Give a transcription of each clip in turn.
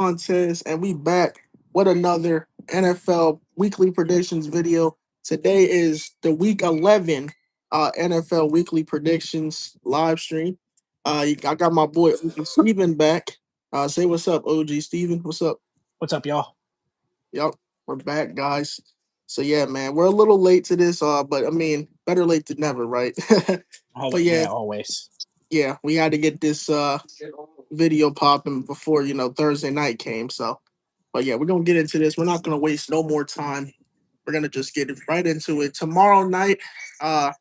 Montez, and we back with another NFL weekly predictions video. Today is the Week 11 NFL weekly predictions live stream. I got my boy Steven back. Say what's up, OG Steven. What's up? What's up, y'all? Yep, we're back, guys. So yeah, man, we're a little late to this, but I mean, better late than never, right? But yeah, Yeah, always. yeah, we had to get this video popping before Thursday night came. So, but yeah, we're gonna get into this. We're not gonna waste no more time. We're gonna just get right into it. Tomorrow night,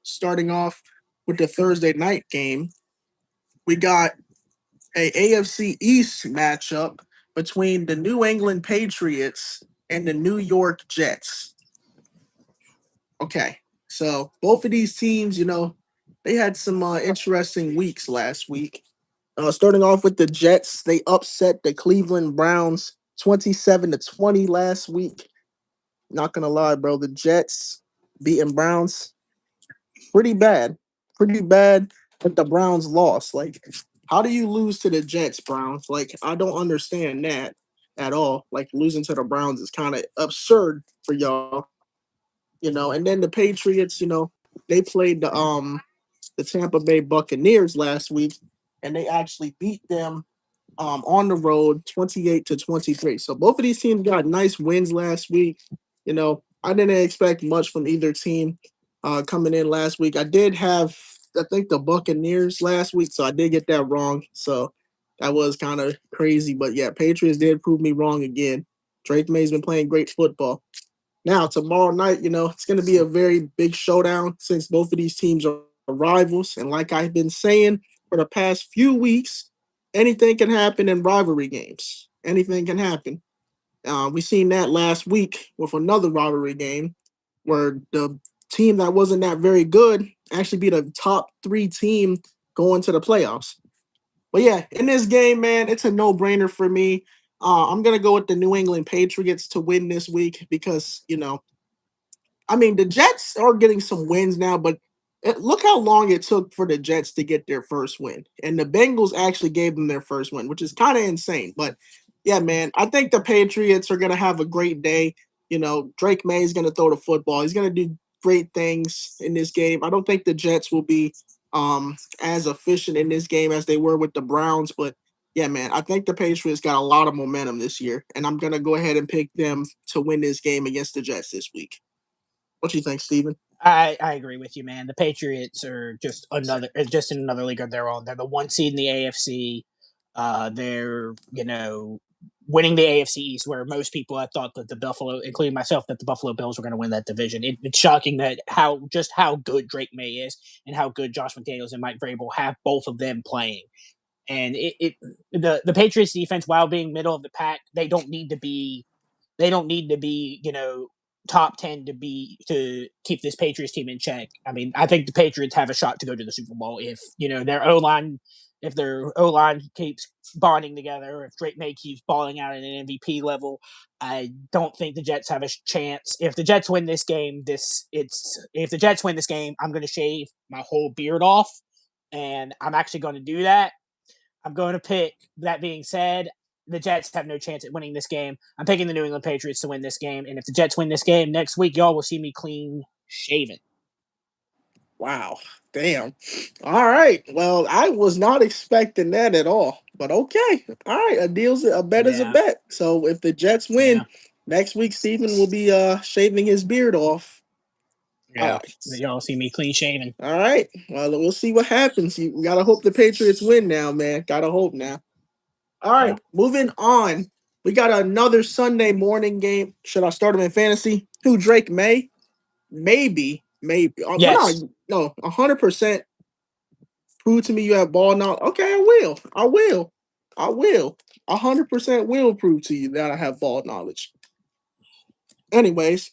starting off with the Thursday night game, we got a AFC East matchup between the New England Patriots and the New York Jets. Okay, so both of these teams, they had some interesting weeks last week. Starting off with the Jets, they upset the Cleveland Browns 27-20 last week. Not gonna lie, bro, the Jets beating Browns pretty bad. But the Browns lost. Like, how do you lose to the Jets, Browns? Like, I don't understand that at all. Like, losing to the Browns is kind of absurd for y'all. And then the Patriots, they played the Tampa Bay Buccaneers last week, and they actually beat them on the road 28-23. So both of these teams got nice wins last week. I didn't expect much from either team coming in last week. I did have, I think, the Buccaneers last week, so I did get that wrong. So that was kind of crazy. But yeah, Patriots did prove me wrong again. Drake May's been playing great football. Now, tomorrow night, it's going to be a very big showdown since both of these teams are rivals. And like I've been saying for the past few weeks, anything can happen in rivalry games. Anything can happen. We seen that last week with another rivalry game where the team that wasn't that very good actually beat a top three team going to the playoffs. But yeah, in this game, man, it's a no-brainer for me. I'm gonna go with the New England Patriots to win this week because I mean, the Jets are getting some wins now, but look how long it took for the Jets to get their first win. And the Bengals actually gave them their first win, which is kind of insane. But yeah, man, I think the Patriots are going to have a great day. Drake May is going to throw the football. He's going to do great things in this game. I don't think the Jets will be as efficient in this game as they were with the Browns, but yeah, man, I think the Patriots got a lot of momentum this year, and I'm going to go ahead and pick them to win this game against the Jets this week. What do you think, Steven? I agree with you, man. The Patriots are just in another league of their own. They're the one seed in the AFC. They're winning the AFC East, where most people I thought that the Buffalo, including myself, that the Buffalo Bills were going to win that division. It's shocking that how good Drake May is and how good Josh McDaniels and Mike Vrabel have both of them playing. And the Patriots defense, while being middle of the pack, they don't need to be top 10 to keep this Patriots team in check. I mean, I think the Patriots have a shot to go to the Super Bowl if their O line keeps bonding together, if Drake May keeps balling out at an MVP level. I don't think the Jets have a chance. If the Jets win this game, I'm going to shave my whole beard off, and I'm actually going to do that. I'm going to pick. That being said, the Jets have no chance at winning this game. I'm picking the New England Patriots to win this game. And if the Jets win this game next week, y'all will see me clean shaven. Wow. Damn. All right. Well, I was not expecting that at all. But okay. All right. A bet is a Yeah. bet. So if the Jets win Yeah. next week, Steven will be shaving his beard off. All Yeah. right. Y'all see me clean shaven. All right. Well, we'll see what happens. We gotta hope the Patriots win now, man. Gotta hope now. All Yeah. right. Moving on. We got another Sunday morning game. Should I start him in fantasy? Who, Drake May? Maybe. But Yes. no, 100%. Prove to me you have ball knowledge. Okay, I will. 100% will prove to you that I have ball knowledge. Anyways,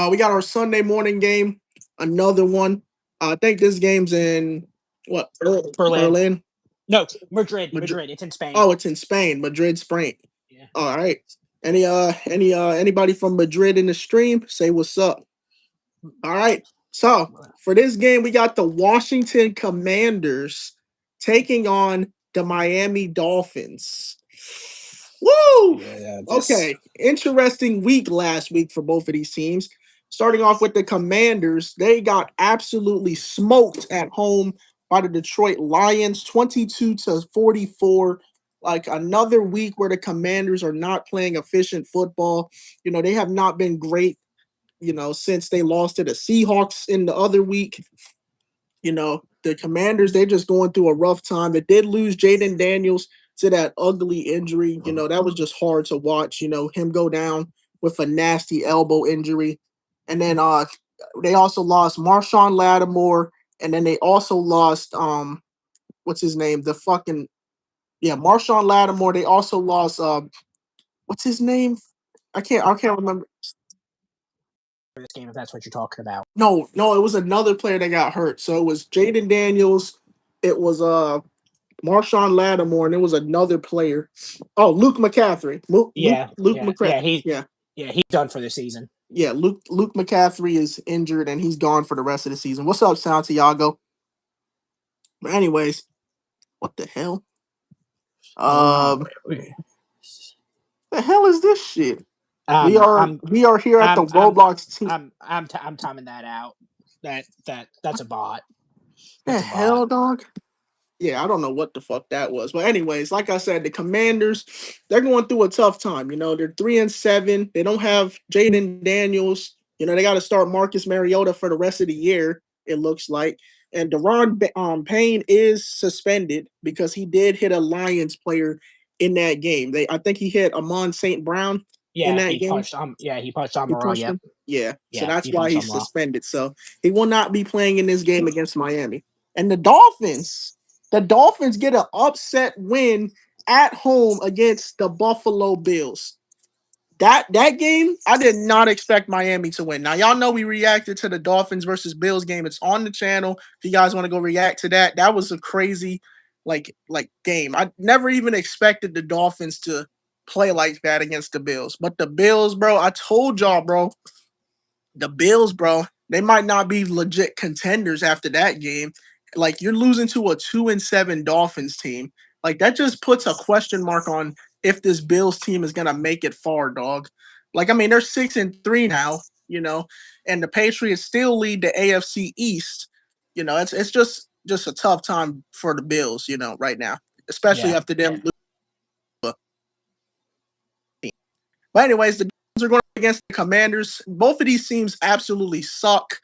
we got our Sunday morning game. Another one. I think this game's in what? Berlin. Berlin. No, Madrid. Madrid. Madrid. It's in Spain. Oh, it's in Spain. Madrid, Spain. Yeah. All right. Anybody from Madrid in the stream? Say what's up. All right. So for this game, we got the Washington Commanders taking on the Miami Dolphins. Woo! Yeah, Okay, interesting week last week for both of these teams. Starting off with the Commanders, they got absolutely smoked at home by the Detroit Lions, 22-44. Like another week where the Commanders are not playing efficient football. They have not been great, since they lost to the Seahawks in the other week. The Commanders, they're just going through a rough time. They did lose Jaden Daniels to that ugly injury. That was just hard to watch, him go down with a nasty elbow injury. And then they also lost Marshawn Lattimore, and then they also lost what's his name? Marshawn Lattimore. They also lost what's his name? I can't remember. this game, if that's what you're talking about. No, it was another player that got hurt. So it was Jaden Daniels. It was Marshawn Lattimore, and it was another player. Oh, Luke McCaffrey. Luke McCaffrey. He's done for the season. Yeah, Luke McCaffrey is injured and he's gone for the rest of the season. What's up, Santiago? But anyways, what the hell? The hell is this shit? We are here at the Roblox team. I'm timing that out. That's a bot. The hell, dog? Yeah, I don't know what the fuck that was. But anyways, like I said, the Commanders, they're going through a tough time. They're 3-7. They don't have Jaden Daniels. They got to start Marcus Mariota for the rest of the year, it looks like. And Deron Payne is suspended because he did hit a Lions player in that game. I think he hit Amon St. Brown in that game. He punched Amon. Yep. Yeah. So that's why he's suspended. So he will not be playing in this game against Miami. And the Dolphins get an upset win at home against the Buffalo Bills. That game, I did not expect Miami to win. Now, y'all know we reacted to the Dolphins versus Bills game. It's on the channel. If you guys want to go react to that, that was a crazy like game. I never even expected the Dolphins to play like that against the Bills. But the Bills, bro, I told y'all, bro, the Bills, bro, they might not be legit contenders after that game. Like, you're losing to a 2-7 Dolphins team. Like, that just puts a question mark on if this Bills team is gonna make it far, dog. Like, I mean, they're 6-3 now, and the Patriots still lead the AFC East. It's just a tough time for the Bills, right now, especially after them. But anyways, the Dolphins are going against the Commanders. Both of these teams absolutely suck.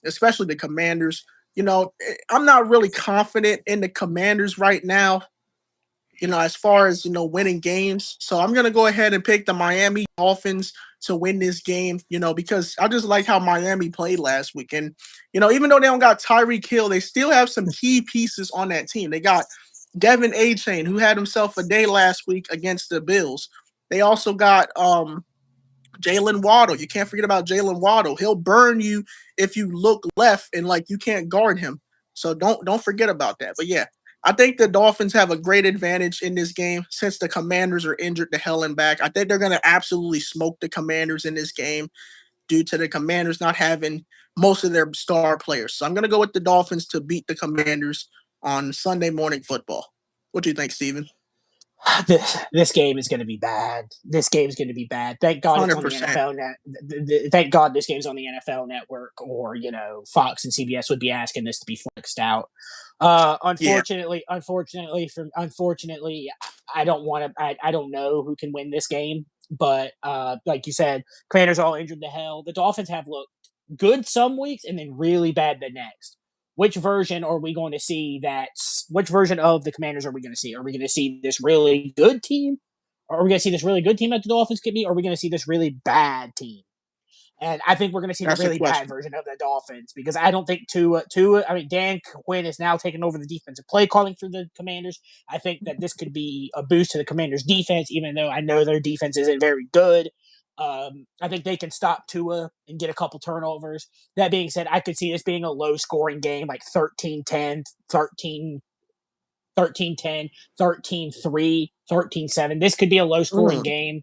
Especially the Commanders. I'm not really confident in the Commanders right now, as far as, winning games. So I'm going to go ahead and pick the Miami Dolphins to win this game, because I just like how Miami played last week. And, even though they don't got Tyreek Hill, they still have some key pieces on that team. They got Devin Achane, who had himself a day last week against the Bills. They also got Jalen Waddle. You can't forget about Jalen Waddle. He'll burn you if you look left and you can't guard him. So don't forget about that. But yeah, I think the Dolphins have a great advantage in this game since the Commanders are injured to hell and back. I think they're going to absolutely smoke the Commanders in this game due to the Commanders not having most of their star players. So I'm going to go with the Dolphins to beat the Commanders on Sunday Morning Football. What do you think, Steven? This game is going to be bad. This game is going to be bad. Thank God 100%. It's on the NFL net. Thank God this game's on the NFL Network, or Fox and CBS would be asking this to be flexed out. Unfortunately, I don't want to. I don't know who can win this game, but like you said, Commanders all injured to hell. The Dolphins have looked good some weeks and then really bad the next. Which version are we going to see? Which version of the Commanders are we going to see? Are we going to see this really good team? Or are we going to see this really good team that the Dolphins could be? Or are we going to see this really bad team? And I think we're going to see the really bad version of the Dolphins, because I don't think Dan Quinn is now taking over the defensive play calling for the Commanders. I think that this could be a boost to the Commanders' defense, even though I know their defense isn't very good. I think they can stop Tua and get a couple turnovers. That being said, I could see this being a low-scoring game, like 13-10, 13-10, 13-3, 13-7. This could be a low-scoring game.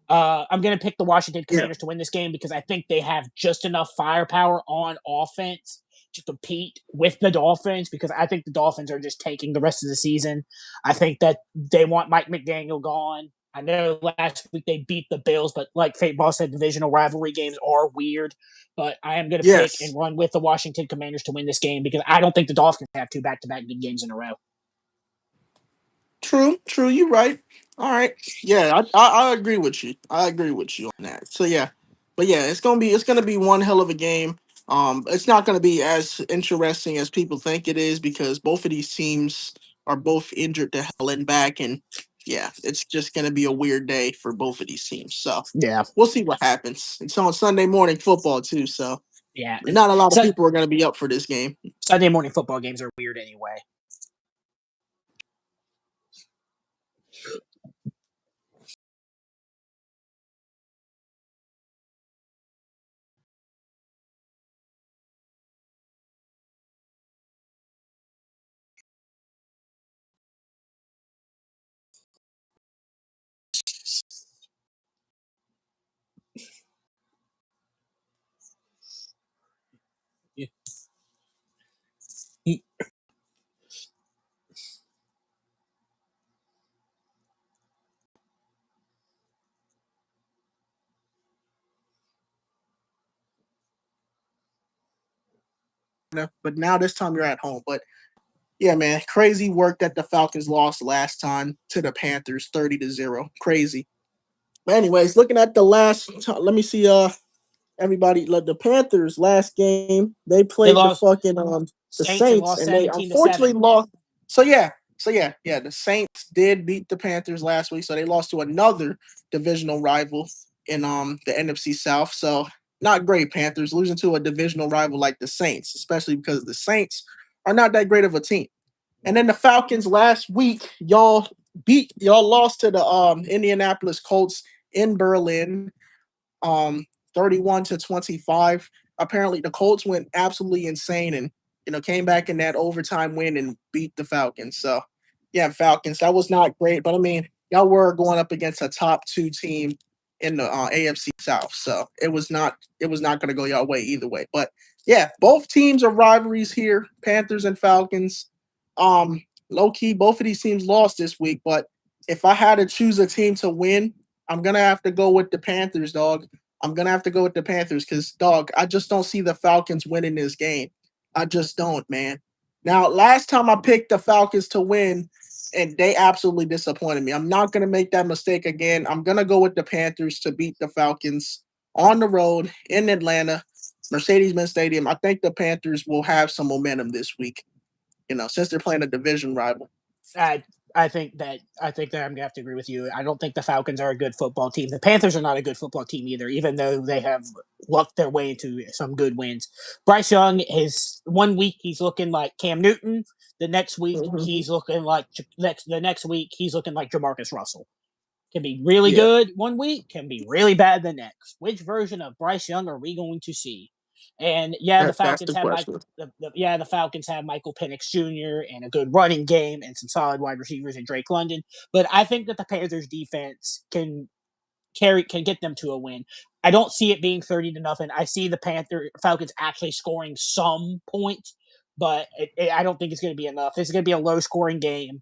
I'm going to pick the Washington Commanders to win this game because I think they have just enough firepower on offense to compete with the Dolphins, because I think the Dolphins are just tanking the rest of the season. I think that they want Mike McDaniel gone. I know last week they beat the Bills, but like Fate Ball said, divisional rivalry games are weird. But I am going to pick and Yes. run with the Washington Commanders to win this game because I don't think the Dolphins have two back-to-back good games in a row. True, true. You're right. All right. Yeah, I agree with you. I agree with you on that. So yeah, but yeah, it's gonna be one hell of a game. It's not gonna be as interesting as people think it is because both of these teams are both injured to hell and back, and yeah, it's just gonna be a weird day for both of these teams. So Yeah, we'll see what happens. It's on Sunday morning football too, so yeah. not a lot of So people are gonna be up for this game. Sunday morning football games are weird anyway. But now this time you're at home. But yeah, man, crazy work that the Falcons lost last time to the Panthers, 30-0. Crazy. But anyways, looking at the let me see. Everybody, like the Panthers last game, they They played the lost fucking the Saints and Saints, lost and they 17-7. unfortunately lost. So yeah, the Saints did beat the Panthers last week, so they lost to another divisional rival in the NFC South. So not great, Panthers losing to a divisional rival like the Saints, especially because the Saints are not that great of a team. And then the Falcons last week, y'all lost to the Indianapolis Colts in Berlin, um 31-25. Apparently the Colts went absolutely insane and came back in that overtime win and beat the Falcons. So yeah, Falcons, that was not great, but I mean, y'all were going up against a top 2 team in the AFC South. So it was not going to go y'all way either way. But yeah, both teams are rivalries here, Panthers and Falcons. Low key both of these teams lost this week, but if I had to choose a team to win, I'm gonna have to go with the Panthers, dog. I'm gonna have to go with the Panthers because, dog, I just don't see the Falcons winning this game. I just don't, man. Now, last time I picked the Falcons to win, and they absolutely disappointed me. I'm not gonna make that mistake again. I'm gonna go with the Panthers to beat the Falcons on the road in Atlanta, Mercedes-Benz Stadium. I think the Panthers will have some momentum this week. Since they're playing a division rival. I I think that I'm gonna have to agree with you. I don't think the Falcons are a good football team. The Panthers are not a good football team either, even though they have lucked their way into some good wins. Bryce Young is 1 week he's looking like Cam Newton. The next week Mhm. he's looking like the next week he's looking like Jamarcus Russell. Can be really Yeah, good 1 week, can be really bad the next. Which version of Bryce Young are we going to see? And yeah, that's the question. The Falcons have Michael Penix Jr. and a good running game and some solid wide receivers in Drake London. But I think that the Panthers defense can get them to a win. I don't see it being 30-0. I see the Falcons actually scoring some points, but I don't think it's going to be enough. It's going to be a low scoring game.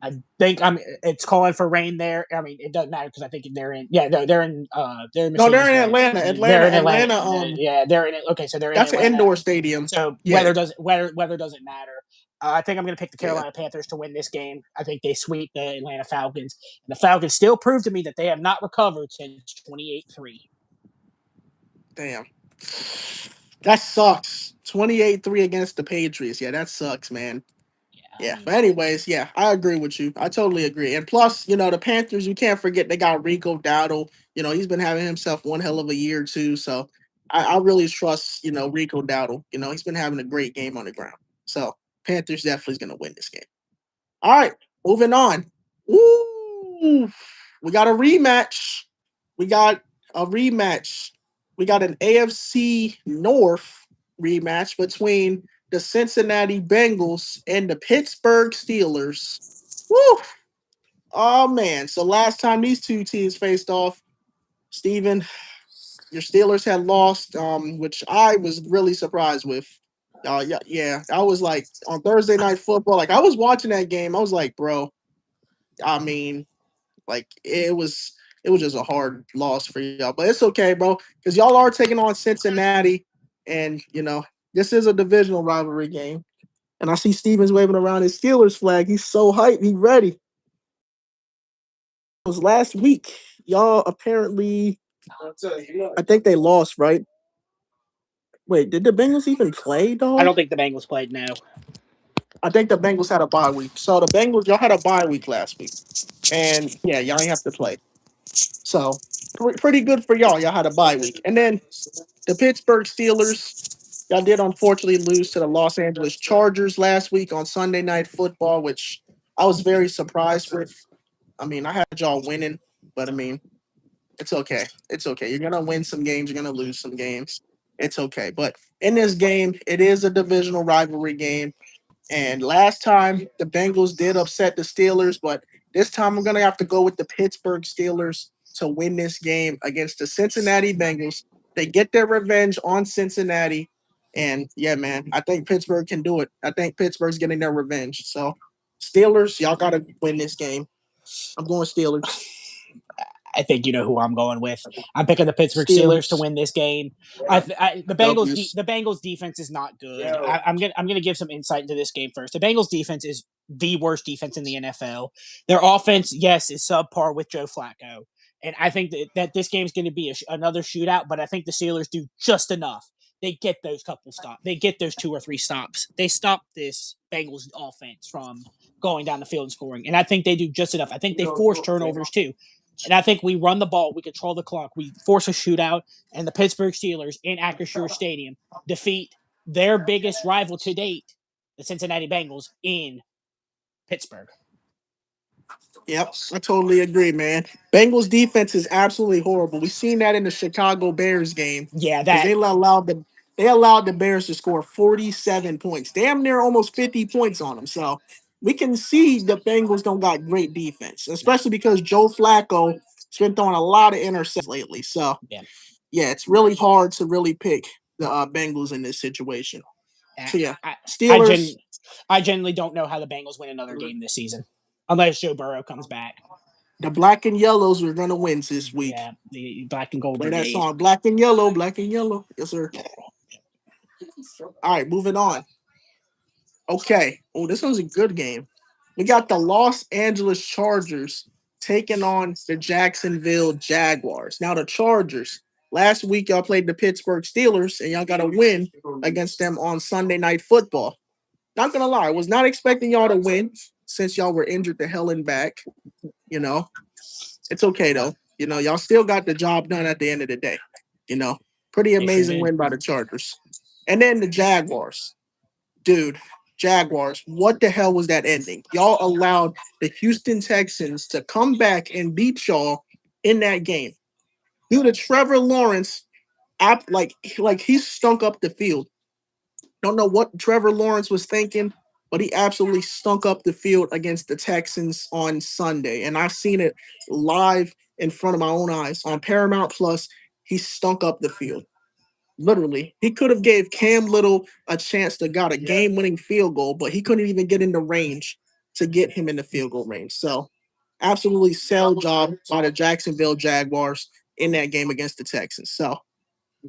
I think it's calling for rain there. I mean, it doesn't matter because I think they're in No, they're Mercedes in Benz. Atlanta. They're Atlanta. in Atlanta. Atlanta. Yeah, they're in it. Okay, so they're in That's an Atlanta. indoor stadium. So Yeah, weather doesn't matter. I think I'm going to pick the yeah. Carolina Panthers to win this game. I think they sweep the Atlanta Falcons. And the Falcons still prove to me that they have not recovered since 28-3. Damn. That sucks. 28-3 against the Patriots. Yeah, that sucks, man. Yeah, I Yeah. mean, But anyways, yeah, I agree with you. I totally agree. And plus, the Panthers, you can't forget they got Rico Dowdle. He's been having himself one hell of a year too. So I really trust, Rico Dowdle. He's been having a great game on the ground. So Panthers definitely is gonna win this game. All right, moving on. Ooh, we got a rematch. We got a rematch. We got an AFC North rematch between the Cincinnati Bengals and the Pittsburgh Steelers. Woo! Oh man! So last time these two teams faced off, Steven, your Steelers had lost, which I was really surprised with. Yeah. I was like on Thursday Night Football, like I was watching that game. I was like, bro, I mean, Like it was just a hard loss for y'all, but it's okay, bro, because y'all are taking on Cincinnati, and this is a divisional rivalry game. And I see Stevens waving around his Steelers flag. He's so hyped. He's ready. It was last week. Y'all apparently, I think they lost, right? Wait, did the Bengals even play, dog? I don't think the Bengals played. No. I think the Bengals had a bye week. So the Bengals, y'all had a bye week last week, and yeah, y'all ain't have to play. So pretty good for y'all. Y'all had a bye week, and then the Pittsburgh Steelers, y'all did unfortunately lose to the Los Angeles Chargers last week on Sunday Night Football, which I was very surprised with. I mean, I had y'all winning, but I mean, it's okay. It's okay. You're gonna win some games. You're gonna lose some games. It's okay. But in this game, it is a divisional rivalry game. And last time the Bengals did upset the Steelers, but this time I'm gonna have to go with the Pittsburgh Steelers to win this game against the Cincinnati Bengals. They get their revenge on Cincinnati. And yeah, man, I think Pittsburgh can do it. I think Pittsburgh's getting their revenge. So Steelers, y'all gotta win this game. I'm going Steelers. I think you know who I'm going with. I'm picking the Pittsburgh Steelers to Steelers. win this game. The Bengals defense is not good. I'm gonna give some insight into this game first. The Bengals defense is the worst defense in the NFL. Their offense, yes, is subpar with Joe Flacco, and I think that this game is going to be another shootout. But I think the Steelers do just enough. They get those couple stops. They get those 2 or 3 stops. They stop this Bengals offense from going down the field and scoring, and I think they do just enough. I think they force turnovers too. And I think we run the ball, we control the clock, we force a shootout, and the Pittsburgh Steelers in Acrisure Stadium defeat their biggest rival to date, the Cincinnati Bengals, in Pittsburgh. Yep, I totally agree, man. Bengals defense is absolutely horrible. We seen that in the Chicago Bears game. Yeah, Because that they allowed the Bears to score 47 points, damn near almost 50 points on them. So we can see the Bengals don't got great defense, especially because Joe Flacco has been throwing a lot of interceptions lately. So yeah, it's really hard to really pick the Bengals in this situation. So yeah, Steelers. I genuinely don't know how the Bengals win another game this season, unless Joe Burrow comes back. The black and yellows are gonna win this week. Yeah, the black and gold. Play that song, black and yellow, black and yellow. Yes, sir. All right, moving on. Okay. Oh, this one's a good game. We got the Los Angeles Chargers taking on the Jacksonville Jaguars. Now, the Chargers, last week y'all played the Pittsburgh Steelers, and y'all got a win against them on Sunday Night Football. Not gonna lie, I was not expecting y'all to win since y'all were injured the hell and back. It's okay though. Y'all still got the job done at the end of the day. Pretty amazing win by the Chargers. And then the Jaguars. Dude, Jaguars, what the hell was that ending? Y'all allowed the Houston Texans to come back and beat y'all in that game. Dude, Trevor Lawrence, like he stunk up the field. Don't know what Trevor Lawrence was thinking, but he absolutely stunk up the field against the Texans on Sunday. And I've seen it live in front of my own eyes on Paramount Plus. He stunk up the field. Literally, he could have gave Cam Little a chance to got a game-winning field goal, but he couldn't even get in the range to get him in the field goal range. So, absolutely sell job by the Jacksonville Jaguars in that game against the Texans. So,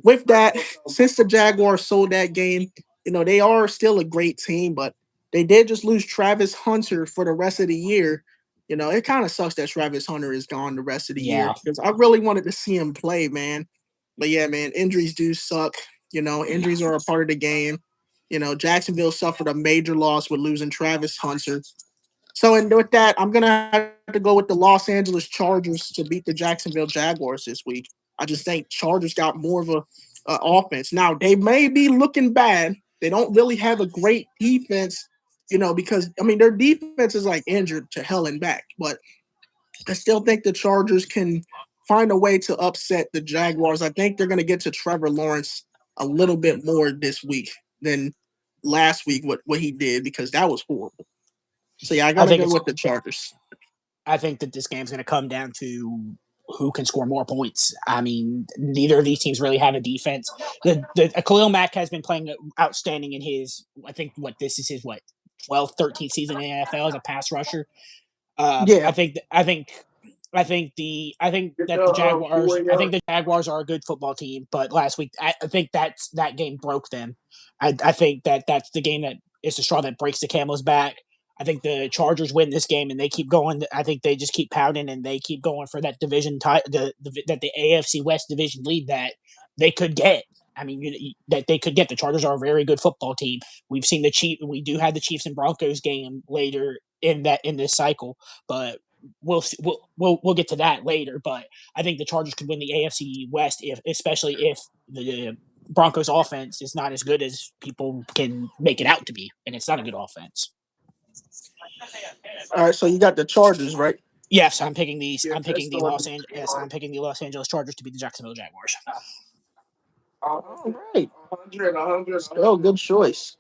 with that, since the Jaguars sold that game, they are still a great team, but they did just lose Travis Hunter for the rest of the year. It kind of sucks that Travis Hunter is gone the rest of the year because I really wanted to see him play, man. But yeah, man, injuries do suck. Injuries are a part of the game. Jacksonville suffered a major loss with losing Travis Hunter. So, and with that, I'm going to have to go with the Los Angeles Chargers to beat the Jacksonville Jaguars this week. I just think Chargers got more of a offense. Now, they may be looking bad. They don't really have a great defense, because, their defense is like injured to hell and back. But I still think the Chargers can find a way to upset the Jaguars. I think they're going to get to Trevor Lawrence a little bit more this week than last week, what he did, because that was horrible. So, yeah, I got to go with the Chargers. I think that this game's going to come down to who can score more points. Neither of these teams really have a defense. Khalil Mack has been playing outstanding in his, I think, this is his 12th, 13th season in the NFL as a pass rusher. I think I think that the Jaguars are a good football team, but last week I think that game broke them. I think that's the game that is the straw that breaks the camel's back. I think the Chargers win this game and they keep going. I think they just keep pounding and they keep going for that division the AFC West division lead that they could get. I mean, that they could get. The Chargers are a very good football team. We've seen the Chiefs. We do have the Chiefs and Broncos game later in this cycle, but we'll get to that later. But I think the Chargers could win the AFC West especially if the Broncos offense is not as good as people can make it out to be, and it's not a good offense. All right, so you got the Chargers, right? Yes, I'm picking these. I'm picking the I'm picking the Los Angeles Chargers to beat the Jacksonville Jaguars. All right. Oh, good choice.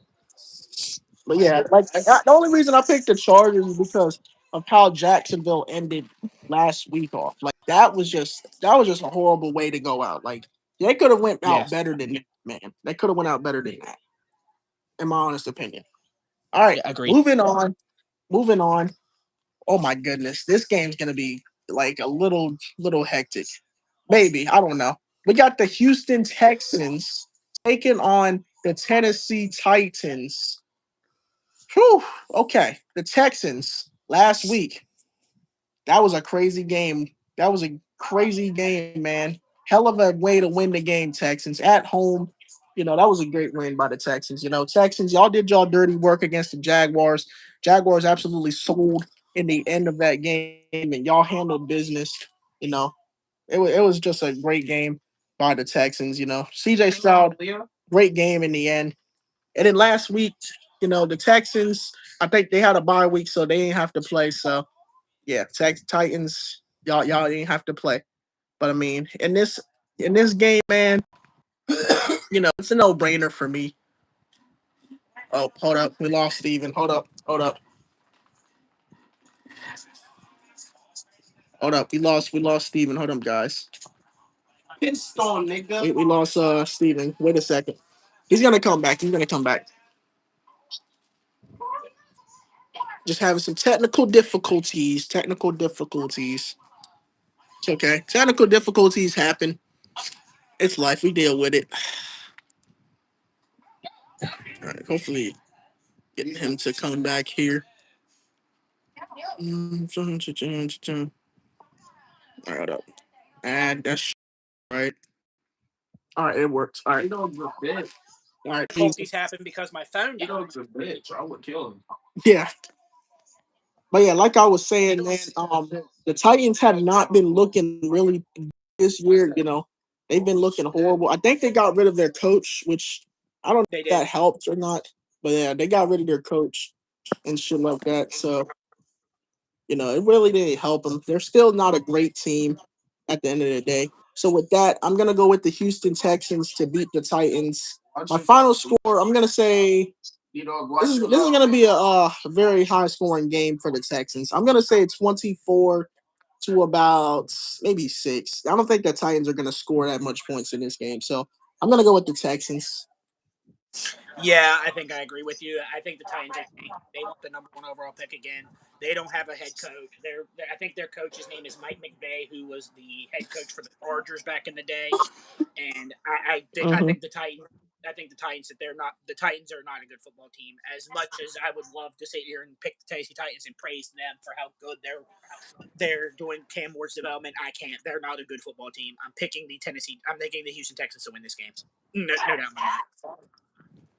But yeah, the only reason I picked the Chargers is because of how Jacksonville ended last week off. Like that was just a horrible way to go out. Like they could have went out better than that, man. They could have went out better than that, in my honest opinion. All right, agreed. Moving on. Oh my goodness, this game's gonna be like a little hectic. Maybe I don't know. We got the Houston Texans taking on the Tennessee Titans. Whew. Okay, the Texans last week. That was a crazy game. That was a crazy game, man. Hell of a way to win the game, Texans at home. That was a great win by the Texans. Texans, y'all did y'all dirty work against the Jaguars. Jaguars absolutely sold in the end of that game, and y'all handled business. It was just a great game by the Texans. CJ Stroud, great game in the end. And then last week, the Texans, I think they had a bye week, so they didn't have to play. So yeah, Titans, y'all didn't have to play. But I mean, in this game, man, it's a no brainer for me. Oh, hold up, we lost Steven. Hold up. We lost Steven. Hold up, guys. We lost Steven. Wait a second. He's gonna come back. Just having some technical difficulties. It's okay. Technical difficulties happen. It's life. We deal with it. All right. Hopefully, getting him to come back here. All right. Up. And that's right. All right. It works. All right. All right. Difficulties happen because my phone died. I would kill him. Yeah. But yeah, like I was saying, man, the Titans have not been looking really this year. They've been looking horrible. I think they got rid of their coach, which I don't know if that helped or not. But yeah, they got rid of their coach and shit like that. So, it really didn't help them. They're still not a great team at the end of the day. So with that, I'm gonna go with the Houston Texans to beat the Titans. My final score, I'm gonna say this is going to be a very high scoring game for the Texans. I'm going to say 24 to about maybe 6. I don't think the Titans are going to score that much points in this game. So I'm going to go with the Texans. Yeah, I think I agree with you. I think the Titans they want the number 1 overall pick again. They don't have a head coach. I think their coach's name is Mike McVay, who was the head coach for the Chargers back in the day. And I think the Titans. I think the Titans the Titans are not a good football team. As much as I would love to sit here and pick the Tennessee Titans and praise them for how good they're doing Cam Ward's development, I can't. They're not a good football team. I'm picking the Houston Texans to win this game. No doubt in my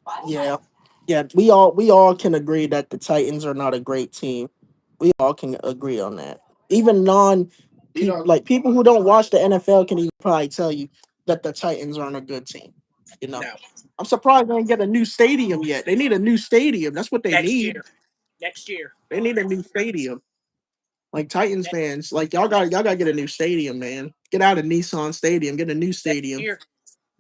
mind. Yeah. We all can agree that the Titans are not a great team. We all can agree on that. Even people who don't watch the NFL can even probably tell you that the Titans aren't a good team. No. I'm surprised they didn't get a new stadium yet. They need a new stadium. That's what they need. Next year. They need a new stadium. Like Titans fans, like y'all got to get a new stadium, man. Get out of Nissan Stadium, get a new stadium.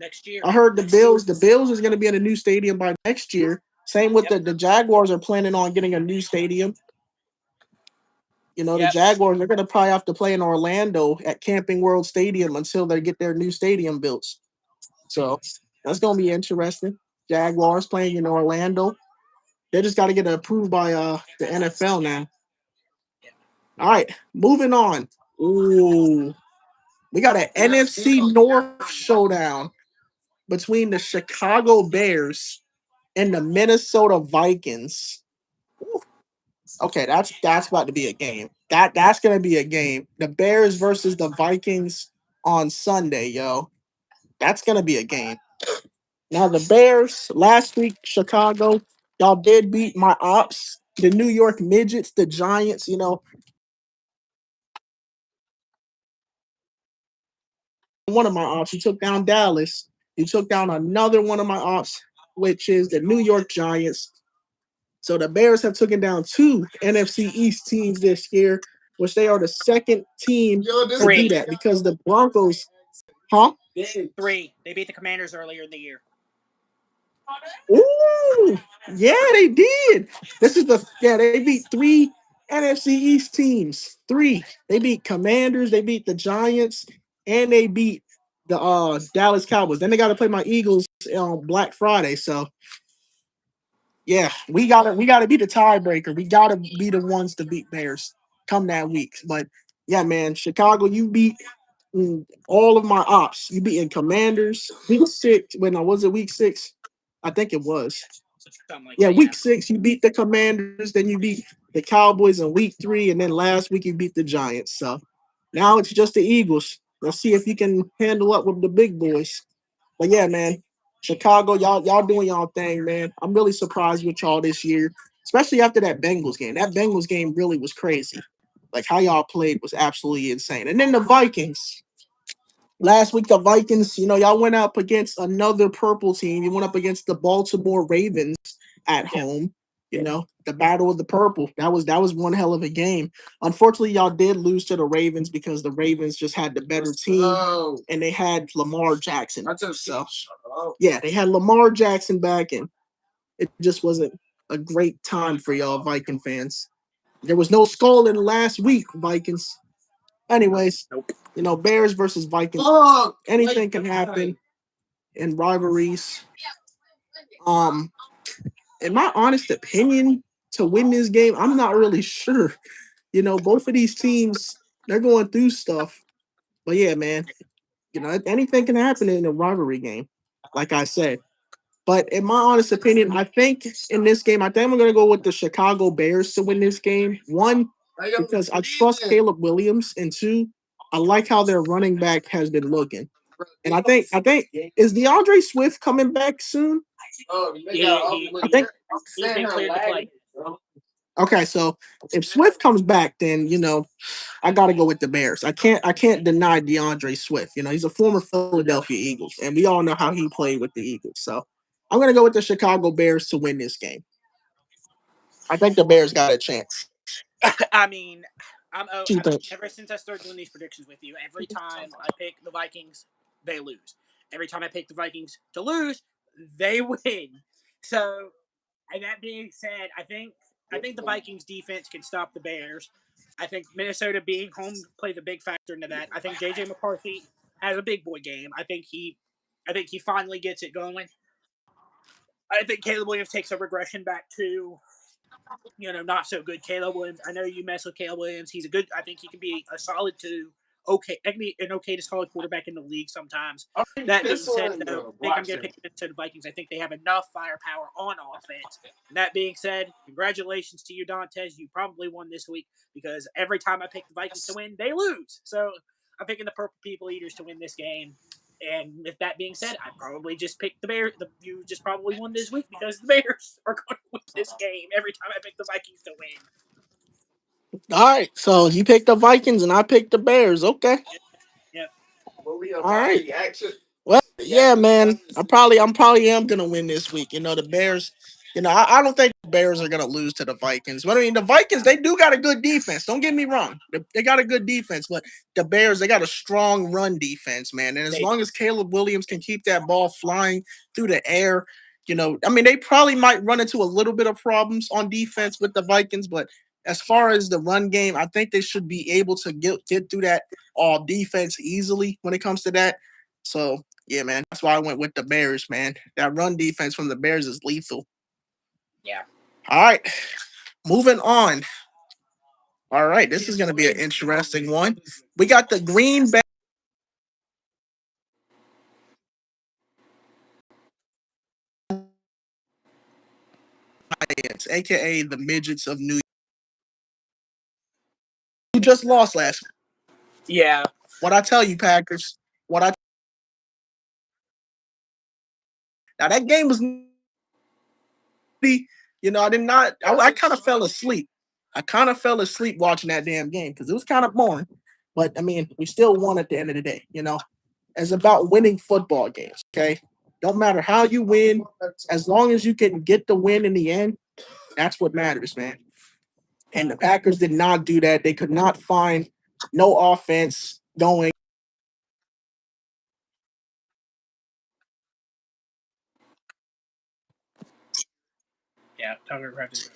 Next year. I heard the Bills is going to be in a new stadium by next year. Same with the Jaguars are planning on getting a new stadium. The Jaguars are going to probably have to play in Orlando at Camping World Stadium until they get their new stadium built. So that's going to be interesting. Jaguars playing in Orlando. They just got to get it approved by the NFL now. All right, moving on. Ooh, we got an NFC North showdown between the Chicago Bears and the Minnesota Vikings. Okay, that's about to be a game. That's gonna be a game. The Bears versus the Vikings on Sunday, yo. That's gonna be a game. Now the Bears last week, Chicago, y'all did beat my ops, the New York Midgets, the Giants. You know, one of my ops, you took down Dallas. You took down another one of my ops, which is the New York Giants. So the Bears have taken down two NFC East teams this year, which they are the second team to do Three. that because the Broncos, huh? 3. They beat the Commanders earlier in the year. Ooh, yeah, they did. They beat three NFC East teams. Three. They beat Commanders, they beat the Giants, and they beat the Dallas Cowboys. Then they got to play my Eagles on Black Friday. So yeah, we gotta be the tiebreaker. We gotta be the ones to beat Bears come that week. But yeah, man, Chicago, you beat all of my ops. You beat in Commanders week 6. When I was it week 6? I think it was. Something like Yeah, that. week 6 you beat the Commanders, then you beat the Cowboys in week 3, and then last week you beat the Giants. So now it's just the Eagles. Let's see if you can handle up with the big boys. But yeah, man, Chicago, y'all doing y'all thing, man. I'm really surprised with y'all this year, especially after that Bengals game. That Bengals game really was crazy. Like how y'all played was absolutely insane. And then the Vikings. Last week, the Vikings, y'all went up against another purple team. You went up against the Baltimore Ravens at home. The battle of the purple. That was one hell of a game. Unfortunately, y'all did lose to the Ravens because the Ravens just had the better team and they had Lamar Jackson. So yeah, they had Lamar Jackson back, and it just wasn't a great time for y'all Viking fans. There was no skull in last week, Vikings. Anyways, Nope. Bears versus Vikings. Anything can happen in rivalries. In my honest opinion, to win this game, I'm not really sure. Both of these teams, they're going through stuff. But yeah, man, anything can happen in a rivalry game, like I said. But in my honest opinion, I think in this game, I think I'm going to go with the Chicago Bears to win this game. One, because I trust Caleb Williams, and two, I like how their running back has been looking. And I think is DeAndre Swift coming back soon? I think He's been cleared to play. Okay, so if Swift comes back, then I gotta go with the Bears. I can't deny DeAndre Swift. He's a former Philadelphia Eagles, and we all know how he played with the Eagles. So I'm gonna go with the Chicago Bears to win this game. I think the Bears got a chance. I mean, Two things. ever since I started doing these predictions with you, every time I pick the Vikings, they lose. Every time I pick the Vikings to lose, they win. So, and that being said, I think the Vikings defense can stop the Bears. I think Minnesota being home plays a big factor into that. I think JJ McCarthy has a big boy game. I think he finally gets it going. I think Caleb Williams takes a regression back to not so good Caleb Williams. I know you mess with Caleb Williams. He's a good. I think he can be a solid to okay. Can be an okay to solid quarterback in the league sometimes. That being said, though, I think I'm going to pick the Minnesota Vikings. I think they have enough firepower on offense. And that being said, congratulations to you, Dantes. You probably won this week because every time I pick the Vikings to win, they lose. So I'm picking the Purple People Eaters to win this game. And with that being said, I probably just picked the Bears. You just probably won this week because the Bears are going to win this game every time I pick the Vikings to win. All right, so you picked the Vikings and I picked the Bears. Okay. Yeah. All right. Well, yeah, man. I'm probably am gonna win this week. The Bears. I don't think the Bears are gonna lose to the Vikings. But I mean, the Vikings, they do got a good defense. Don't get me wrong. They got a good defense, but the Bears, they got a strong run defense, man. And as long as Caleb Williams can keep that ball flying through the air, I mean, they probably might run into a little bit of problems on defense with the Vikings, but as far as the run game, I think they should be able to get through that defense easily when it comes to that. So yeah, man, that's why I went with the Bears, man. That run defense from the Bears is lethal. Yeah. All right, moving on. All right, this is going to be an interesting one. We got the Green Bay Giants, aka the Midgets of New York, who just lost last. Yeah. What I tell you, Packers. What I Now that game was, I did not. I kind of fell asleep. I kind of fell asleep watching that damn game because it was kind of boring. But I mean, we still won at the end of the day. It's about winning football games. Okay, don't matter how you win, as long as you can get the win in the end. That's what matters, man. And the Packers did not do that. They could not find no offense going. Yeah, Tucker Craft is.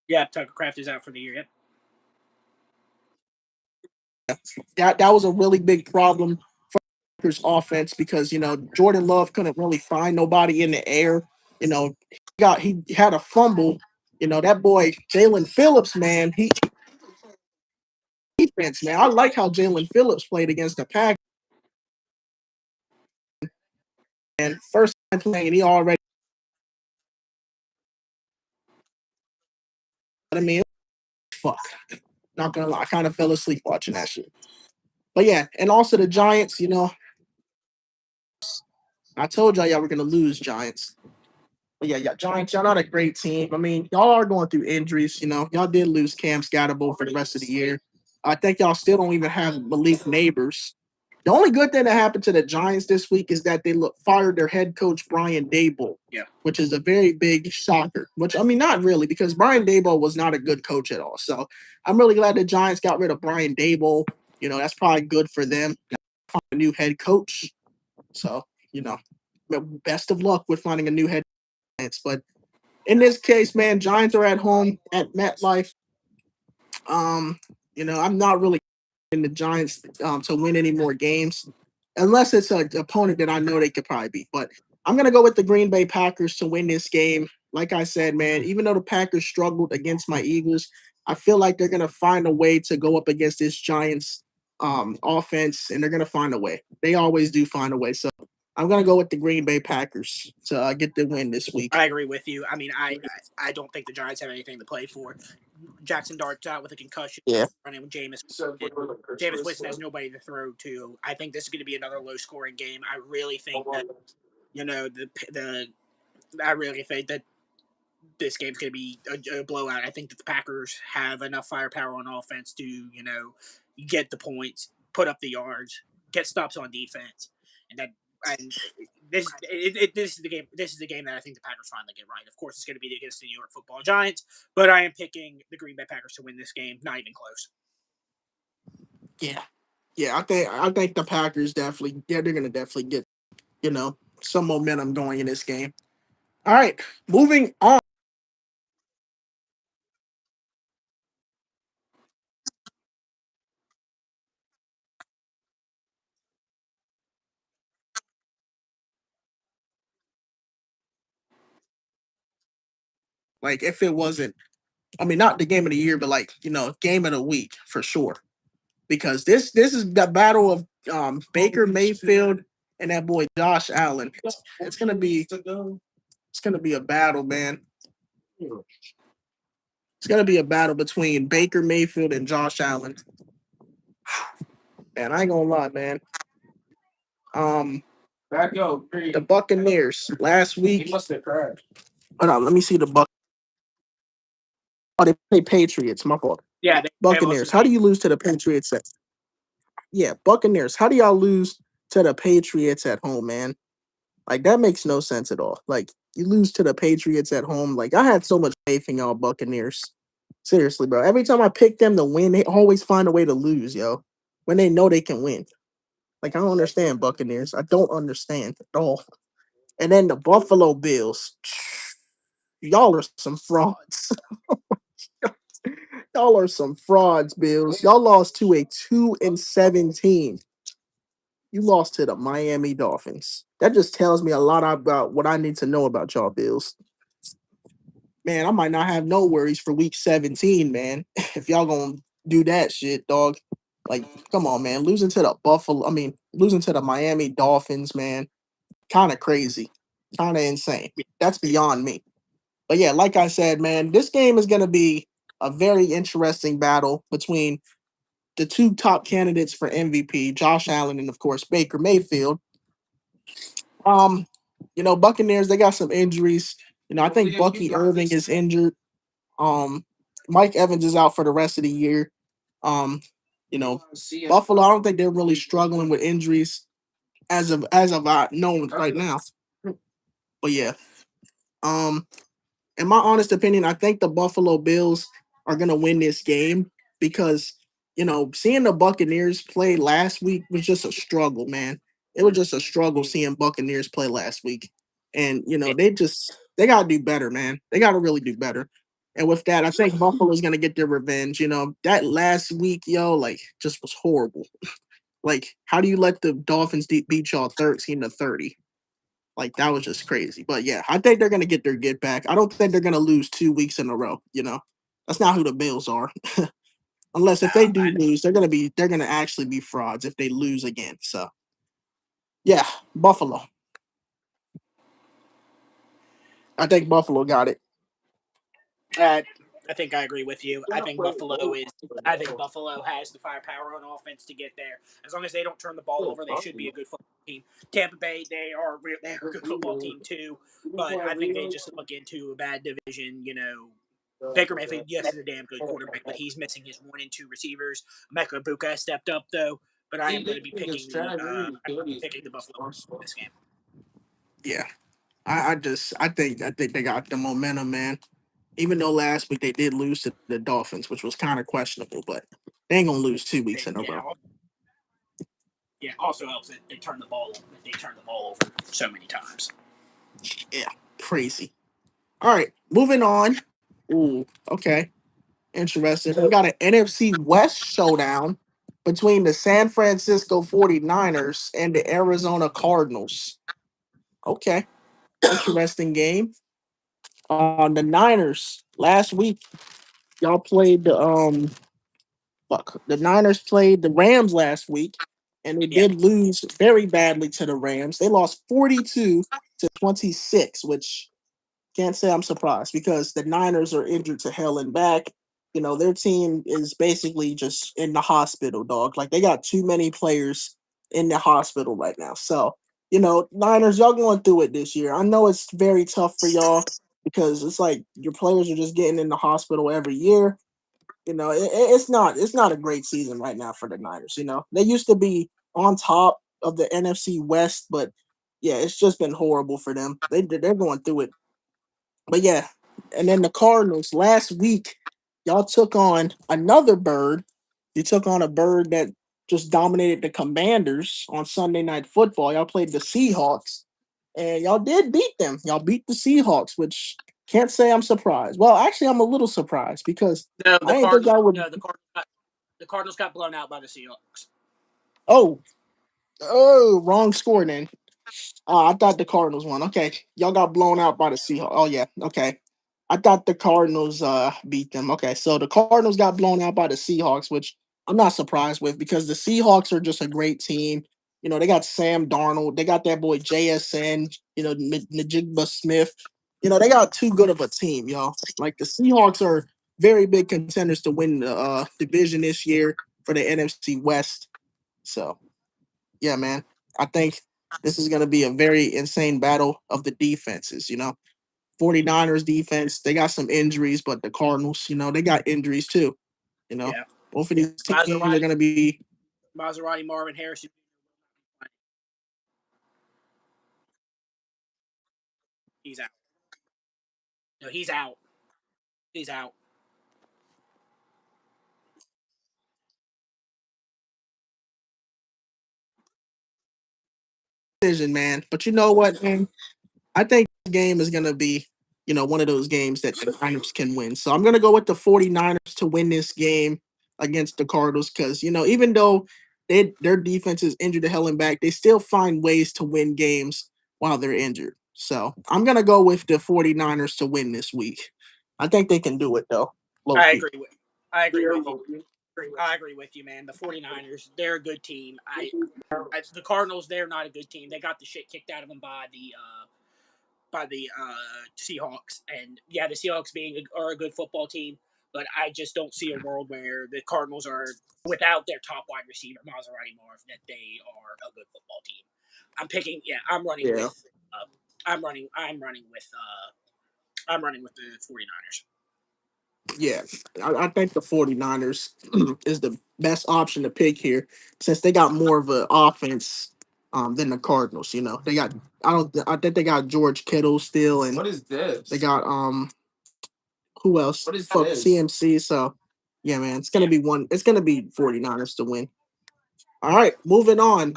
Yeah, Tucker Craft is out for the year. Yep. That was a really big problem for Packers offense because Jordan Love couldn't really find nobody in the air. He had a fumble. That boy Jalen Phillips, man, he defense, man. I like how Jalen Phillips played against the Packers. And first time playing, he already. I mean, fuck. Not gonna lie, I kind of fell asleep watching that shit. But yeah, and also the Giants. I told y'all were gonna lose, Giants. But yeah, Giants, y'all not a great team. I mean, y'all are going through injuries. Y'all did lose Cam Scatterbo for the rest of the year. I think y'all still don't even have Malik Neighbors. The only good thing that happened to the Giants this week is that they fired their head coach Brian Daboll. Yeah. Which is a very big shocker. Which I mean, not really, because Brian Daboll was not a good coach at all. So I'm really glad the Giants got rid of Brian Daboll. That's probably good for them. Find a new head coach. So best of luck with finding a new head coach. But in this case, man, Giants are at home at MetLife. I'm not really in the Giants to win any more games, unless it's an opponent that I know they could probably beat. But I'm gonna go with the Green Bay Packers to win this game. Like I said, man, even though the Packers struggled against my Eagles, I feel like they're gonna find a way to go up against this Giants offense, and they're gonna find a way. They always do find a way. So I'm gonna go with the Green Bay Packers to get the win this week. I agree with you. I mean, I don't think the Giants have anything to play for. Jackson Dart's out with a concussion. Yeah. Running with Jameis. Jameis Winston has nobody to throw to. I think this is going to be another low-scoring game. I really think that I really think that this game's going to be a blowout. I think that the Packers have enough firepower on offense to get the points, put up the yards, get stops on defense, and this is the game. This is the game that I think the Packers finally get right. Of course, it's going to be against the New York Football Giants, but I am picking the Green Bay Packers to win this game. Not even close. Yeah. I think the Packers definitely. Yeah, they're gonna definitely get some momentum going in this game. All right, moving on. Like if it wasn't, I mean, not the game of the year, but like game of the week for sure. Because this is the battle of Baker Mayfield and that boy Josh Allen. It's gonna be a battle, man. It's gonna be a battle between Baker Mayfield and Josh Allen. And I ain't gonna lie, man. The Buccaneers last week. He must have crashed. Hold on, let me see the Buck. Oh, they play Patriots. My fault. Yeah, Buccaneers. How do you lose to the Patriots? Yeah, Buccaneers. How do y'all lose to the Patriots at home, man? Like that makes no sense at all. Like you lose to the Patriots at home. Like I had so much faith in y'all Buccaneers. Seriously, bro. Every time I pick them to win, they always find a way to lose, yo. When they know they can win. Like I don't understand Buccaneers. I don't understand at all. And then the Buffalo Bills. Y'all are some frauds. Y'all are some frauds, Bills. Y'all lost to a 2-17. You lost to the Miami Dolphins. That just tells me a lot about what I need to know about y'all Bills. man, I might not have no worries for week 17, man. If y'all gonna do that shit, dog. Like, come on, man. Losing to the Miami Dolphins, man. Kind of crazy. Kind of insane. That's beyond me. But yeah, like I said, man, this game is gonna be a very interesting battle between the two top candidates for MVP, Josh Allen and of course Baker Mayfield. Um, Buccaneers, they got some injuries. I think Bucky Irving is injured. Um, Mike Evans is out for the rest of the year. Um, Buffalo, I don't think they're really struggling with injuries as of I known right now. But yeah, um, in my honest opinion, I think the Buffalo Bills are gonna win this game because seeing the Buccaneers play last week was just a struggle, man. It was just a struggle seeing Buccaneers play last week, and they gotta do better, man. They gotta really do better. And with that, I think Buffalo's gonna get their revenge. That last week, like, just was horrible. Like, how do you let the Dolphins beat y'all 13-30? Like, that was just crazy. But yeah, I think they're gonna get their get back. I don't think they're gonna lose 2 weeks in a row. That's not who the Bills are. Unless if they do lose, they're gonna actually be frauds if they lose again. So yeah, Buffalo. I think Buffalo got it. I think I agree with you. I think Buffalo has the firepower on offense to get there. As long as they don't turn the ball over, they should be a good football team. Tampa Bay, they're a good football team too, but I think they just look into a bad division. Baker Mayfield, yes, is a damn good quarterback, but he's missing his 1 and 2 receivers. Mecca Buka stepped up though, but I am going to be picking the Buffalo in this game. Yeah, I think they got the momentum, man. Even though last week they did lose to the Dolphins, which was kind of questionable, but they ain't gonna lose 2 weeks in a row. Yeah, also helps that they turn the ball over so many times. Yeah, crazy. All right, moving on. Ooh, okay. Interesting. We got an NFC West showdown between the San Francisco 49ers and the Arizona Cardinals. Okay. Interesting game. The Niners last week, y'all played the Niners played the Rams last week, and they did lose very badly to the Rams. They lost 42-26, which can't say I'm surprised because the Niners are injured to hell and back. Their team is basically just in the hospital, dog. Like, they got too many players in the hospital right now. So, Niners, y'all going through it this year. I know it's very tough for y'all because it's like your players are just getting in the hospital every year. It's not a great season right now for the Niners. They used to be on top of the NFC West, but yeah, it's just been horrible for them. They're going through it. But yeah, and then the Cardinals last week, y'all took on another bird. You took on a bird that just dominated the Commanders on Sunday Night Football. Y'all played the Seahawks, and y'all did beat them. Y'all beat the Seahawks, which can't say I'm surprised. Well, actually, I'm a little surprised because I didn't think I would. The Cardinals got blown out by the Seahawks. Oh, wrong score then. I thought the Cardinals won. Okay, y'all got blown out by the Seahawks. Oh yeah, okay. I thought the Cardinals beat them. Okay, so the Cardinals got blown out by the Seahawks, which I'm not surprised with because the Seahawks are just a great team. They got Sam Darnold, they got that boy JSN, Najigba Smith. They got too good of a team, y'all. Like, the Seahawks are very big contenders to win the division this year for the NFC West. So, yeah, man, I think this is going to be a very insane battle of the defenses. 49ers defense, they got some injuries, but the Cardinals, they got injuries too. Yeah. Both of these teams are going to be. Maserati, Marvin Harrison. He's out. No, he's out. He's out. Decision, man. But you know what, man? I think this game is going to be, one of those games that the Niners can win. So I'm going to go with the 49ers to win this game against the Cardinals because, even though their defense is injured to hell and back, they still find ways to win games while they're injured. So I'm going to go with the 49ers to win this week. I think they can do it though. I Low-key. agree with you. I agree with you, man. The 49ers, they're a good team. The Cardinals, they're not a good team. They got the shit kicked out of them by the Seahawks, and yeah, the Seahawks are a good football team, but I just don't see a world where the Cardinals are without their top wide receiver Maserati Marv that they are a good football team. I'm running Yeah. with I'm running with the 49ers. Yeah, I think the 49ers is the best option to pick here since they got more of an offense than the Cardinals. You know, I think they got George Kittle still, and What is this? they got who else? What is Fuck this? CMC. So yeah, man, it's gonna be 49ers to win. All right, moving on.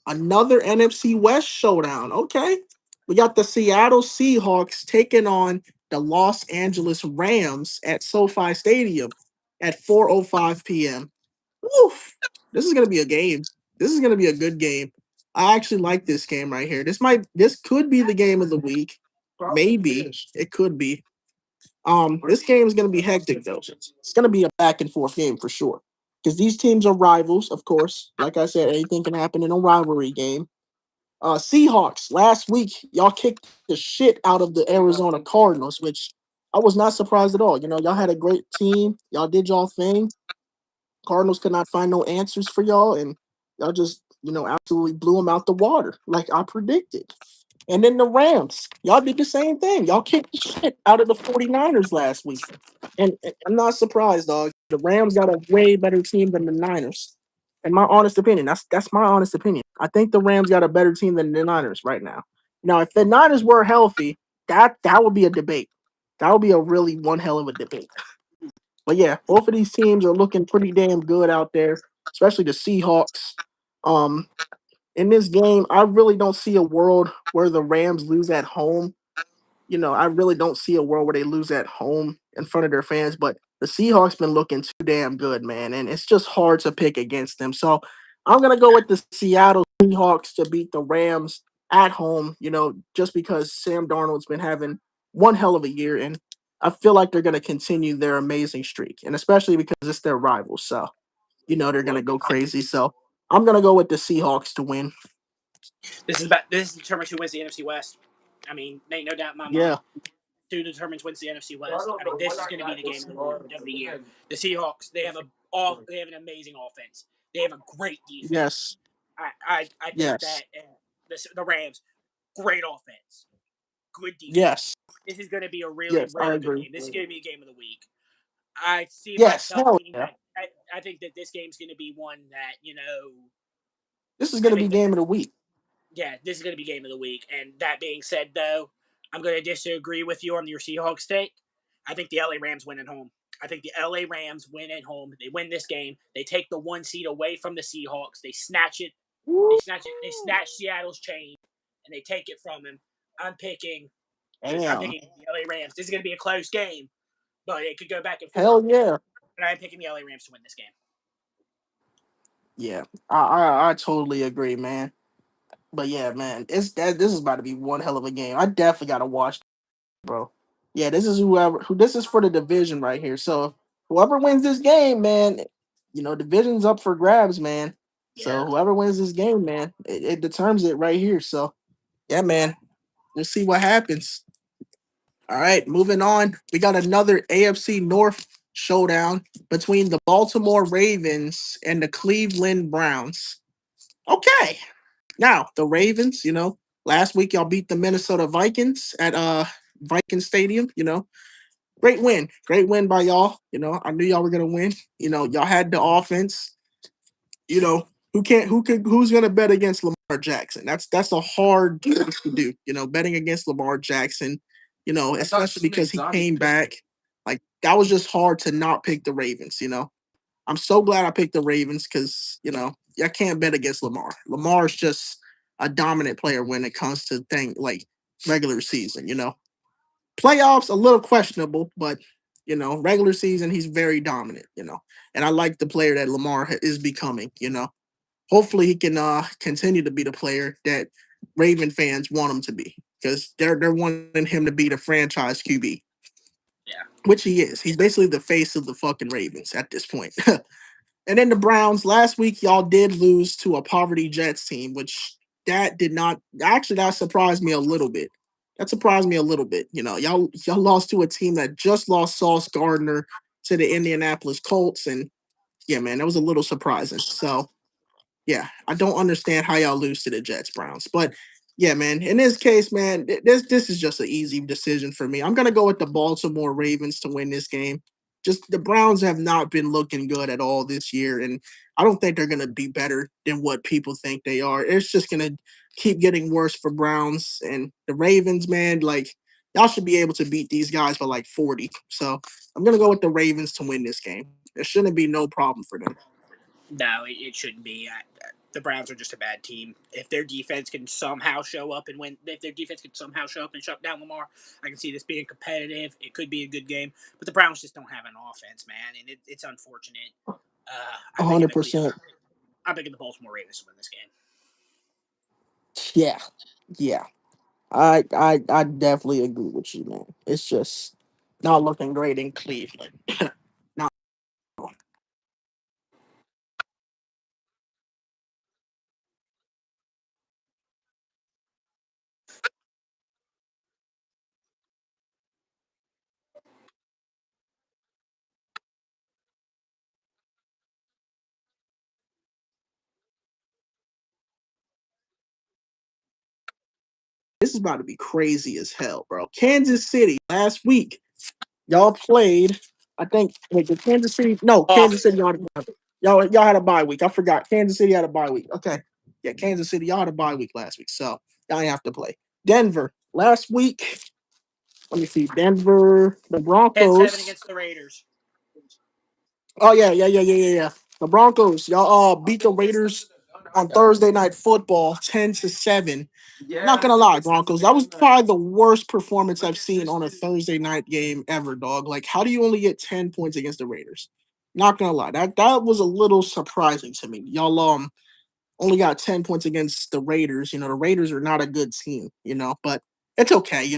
Another NFC West showdown. Okay. We got the Seattle Seahawks taking on the Los Angeles Rams at SoFi Stadium at 4:05 p.m. Woof. This is gonna be a game. This is gonna be a good game. I actually like this game right here. This could be the game of the week. Maybe it could be. This game is gonna be hectic though. It's gonna be a back and forth game for sure. Because these teams are rivals, of course. Like I said, anything can happen in a rivalry game. Seahawks last week, y'all kicked the shit out of the Arizona Cardinals, which I was not surprised at all. You know, y'all had a great team. Y'all did y'all thing. Cardinals could not find no answers for y'all, and y'all just, absolutely blew them out the water, like I predicted. And then the Rams, y'all did the same thing. Y'all kicked the shit out of the 49ers last week. And I'm not surprised, dog. The Rams got a way better team than the Niners. In my honest opinion, that's my honest opinion. I think the Rams got a better team than the Niners right now. Now, if the Niners were healthy, that would be a debate. That would be a really one hell of a debate. But yeah, both of these teams are looking pretty damn good out there, especially the Seahawks. Um, in this game, I really don't see a world where the Rams lose at home. I really don't see a world where they lose at home in front of their fans, but the Seahawks been looking too damn good, man, and it's just hard to pick against them. So I'm gonna go with the Seattle Seahawks to beat the Rams at home, just because Sam Darnold's been having one hell of a year, and I feel like they're gonna continue their amazing streak, and especially because it's their rivals. So, they're gonna go crazy. So I'm gonna go with the Seahawks to win. This determines who wins the NFC West. I mean, ain't no doubt in my Yeah. mind. Who determines wins the NFC West? I mean, this is going to be the game of the year. The Seahawks, they have an amazing offense. They have a great defense. Yes. I think Yes. that the Rams, great offense, good defense. Yes. This is going to be a really good game. This is going to be a game of the week. I see myself being that. I think that this game's going to be one that This is going to be game of the week. Yeah, this is going to be game of the week. And that being said, though, I'm going to disagree with you on your Seahawks take. I think the LA Rams win at home. I think the LA Rams win at home. They win this game. They take the 1 seed away from the Seahawks. They snatch it. They snatch Seattle's chain, and they take it from him. I'm picking the LA Rams. This is going to be a close game, but it could go back and forth. Hell yeah. And I'm picking the LA Rams to win this game. Yeah, I totally agree, man. But yeah, man, this is about to be one hell of a game. I definitely gotta watch, bro. Yeah, this is this is for the division right here. So whoever wins this game, man, division's up for grabs, man. Yeah. So whoever wins this game, man, it determines it right here. So yeah, man, we'll see what happens. All right, moving on. We got another AFC North showdown between the Baltimore Ravens and the Cleveland Browns. Okay. Now, the Ravens, last week y'all beat the Minnesota Vikings at Viking Stadium, Great win. Great win by y'all. I knew y'all were gonna win. Y'all had the offense. Who's gonna bet against Lamar Jackson? That's a hard thing to do, betting against Lamar Jackson, especially because he came back. Like that was just hard to not pick the Ravens, I'm so glad I picked the Ravens because, I can't bet against Lamar. Lamar is just a dominant player when it comes to like regular season, Playoffs, a little questionable, but, regular season, he's very dominant, And I like the player that Lamar is becoming, Hopefully he can continue to be the player that Raven fans want him to be because they're wanting him to be the franchise QB. Yeah. which he is. He's basically the face of the fucking Ravens at this point. And then the Browns, last week, y'all did lose to a poverty Jets team, which that did not actually that surprised me a little bit. That surprised me a little bit. You know, y'all lost to a team that just lost Sauce Gardner to the Indianapolis Colts. And yeah, man, that was a little surprising. So yeah, I don't understand how y'all lose to the Jets Browns. But yeah, man, in this case, man, this is just an easy decision for me. I'm gonna go with the Baltimore Ravens to win this game. Just the Browns have not been looking good at all this year, and I don't think they're gonna be better than what people think they are. It's just gonna keep getting worse for Browns and the Ravens, man. Like y'all should be able to beat these guys by like 40. So I'm gonna go with the Ravens to win this game. There shouldn't be no problem for them. No, it shouldn't be. The Browns are just a bad team. If their defense can somehow show up and win, if their defense can somehow show up and shut down Lamar, I can see this being competitive. It could be a good game, but the Browns just don't have an offense, man, and it's unfortunate. I'm picking 100%. I'm picking the Baltimore Ravens to win this game. Yeah, yeah. I definitely agree with you, man. It's just not looking great in Cleveland. Not this is about to be crazy as hell, bro. Kansas City last week, y'all played. I think wait, did Kansas City? No, Kansas City y'all had a bye week. I forgot. Kansas City had a bye week. Okay, yeah, Kansas City y'all had a bye week last week, so y'all ain't have to play. Denver last week. Let me see. Denver, the 10-7 Broncos. against the Raiders. Oh yeah. The Broncos, y'all beat the Raiders on Thursday night football 10-7. Not gonna lie, Broncos. That was probably the worst performance I've seen on a Thursday night game ever, dog. Like, how do you only get 10 points against the Raiders? Not gonna lie. That was a little surprising to me. Y'all only got 10 points against the Raiders. You know, the Raiders are not a good team, but it's okay,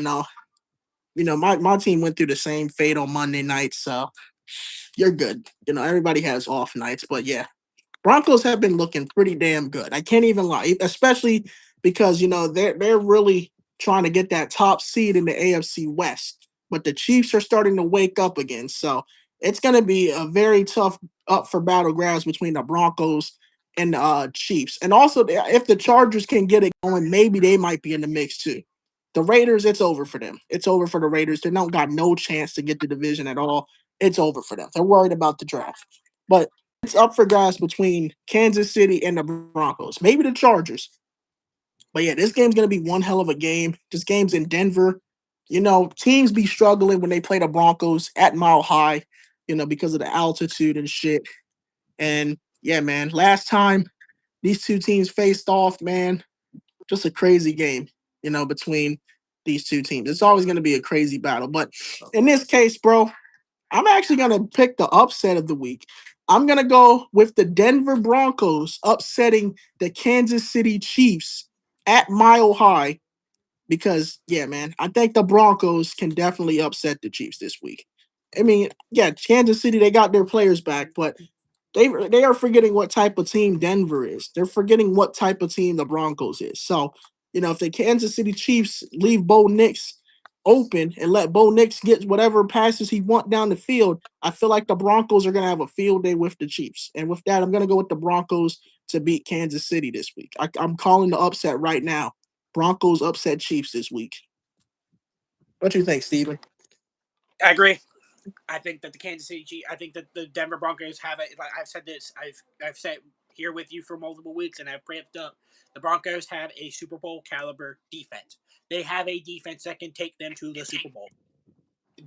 my team went through the same fate on Monday night, so you're good. Everybody has off nights, but yeah, Broncos have been looking pretty damn good. I can't even lie, especially because they're really trying to get that top seed in the AFC West. But the Chiefs are starting to wake up again, so it's going to be a very tough up for battlegrounds between the Broncos and the Chiefs. And also, if the Chargers can get it going, maybe they might be in the mix too. The Raiders, it's over for them. It's over for the Raiders. They don't got no chance to get the division at all. It's over for them. They're worried about the draft. But it's up for grabs between Kansas City and the Broncos. Maybe the Chargers. But yeah, this game's gonna be one hell of a game. This game's in Denver. Teams be struggling when they play the Broncos at Mile High, because of the altitude and shit. And yeah, man, last time these two teams faced off, man, just a crazy game, between these two teams. It's always gonna be a crazy battle. But in this case, bro, I'm actually going to pick the upset of the week. I'm going to go with the Denver Broncos upsetting the Kansas City Chiefs at Mile High because, yeah, man, I think the Broncos can definitely upset the Chiefs this week. I mean, yeah, Kansas City, they got their players back, but they are forgetting what type of team Denver is. They're forgetting what type of team the Broncos is. So, if the Kansas City Chiefs leave Bo Nix open and let Bo Nix get whatever passes he want down the field, I feel like the Broncos are going to have a field day with the Chiefs. And with that, I'm going to go with the Broncos to beat Kansas City this week. I'm calling the upset right now. Broncos upset Chiefs this week. What do you think, Steven? I agree. I think that the Kansas City Chiefs, I think that the Denver Broncos have it. Like I've said this, I've said here with you for multiple weeks, and I've ramped up. The Broncos have a Super Bowl caliber defense. They have a defense that can take them to the Super Bowl.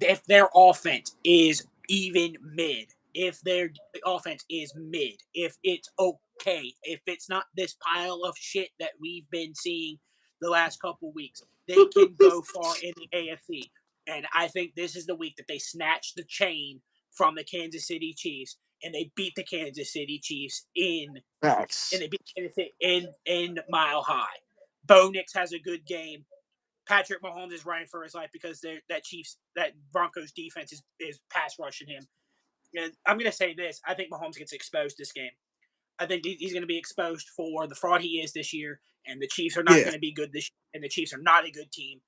If their offense is even mid, if their offense is mid, if it's okay, if it's not this pile of shit that we've been seeing the last couple weeks, they can go far in the AFC. And I think this is the week that they snatch the chain from the Kansas City Chiefs and they beat the Kansas City Chiefs Facts. and they beat Kansas City in Mile High. Bo Nix has a good game. Patrick Mahomes is running for his life because that Broncos defense is pass rushing him. And I'm going to say this: I think Mahomes gets exposed this game. I think he's going to be exposed for the fraud he is this year, and the Chiefs are not going to be good this year, and the Chiefs are not a good team.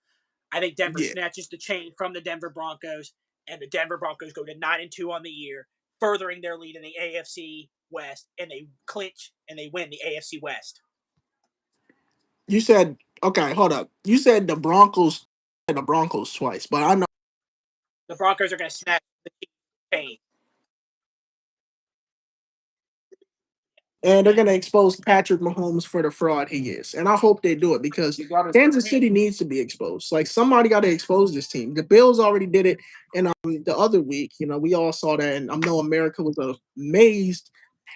I think Denver snatches the chain from the Denver Broncos, and the Denver Broncos go to 9-2 on the year, furthering their lead in the AFC West, and they clinch and they win the AFC West. You said, okay, hold up. You said the Broncos twice, but I know the Broncos are going to snatch the chain. And they're going to expose Patrick Mahomes for the fraud he is. And I hope they do it because Kansas City needs to be exposed. Like, somebody got to expose this team. The Bills already did it in the other week. You know, we all saw that. And I know America was amazed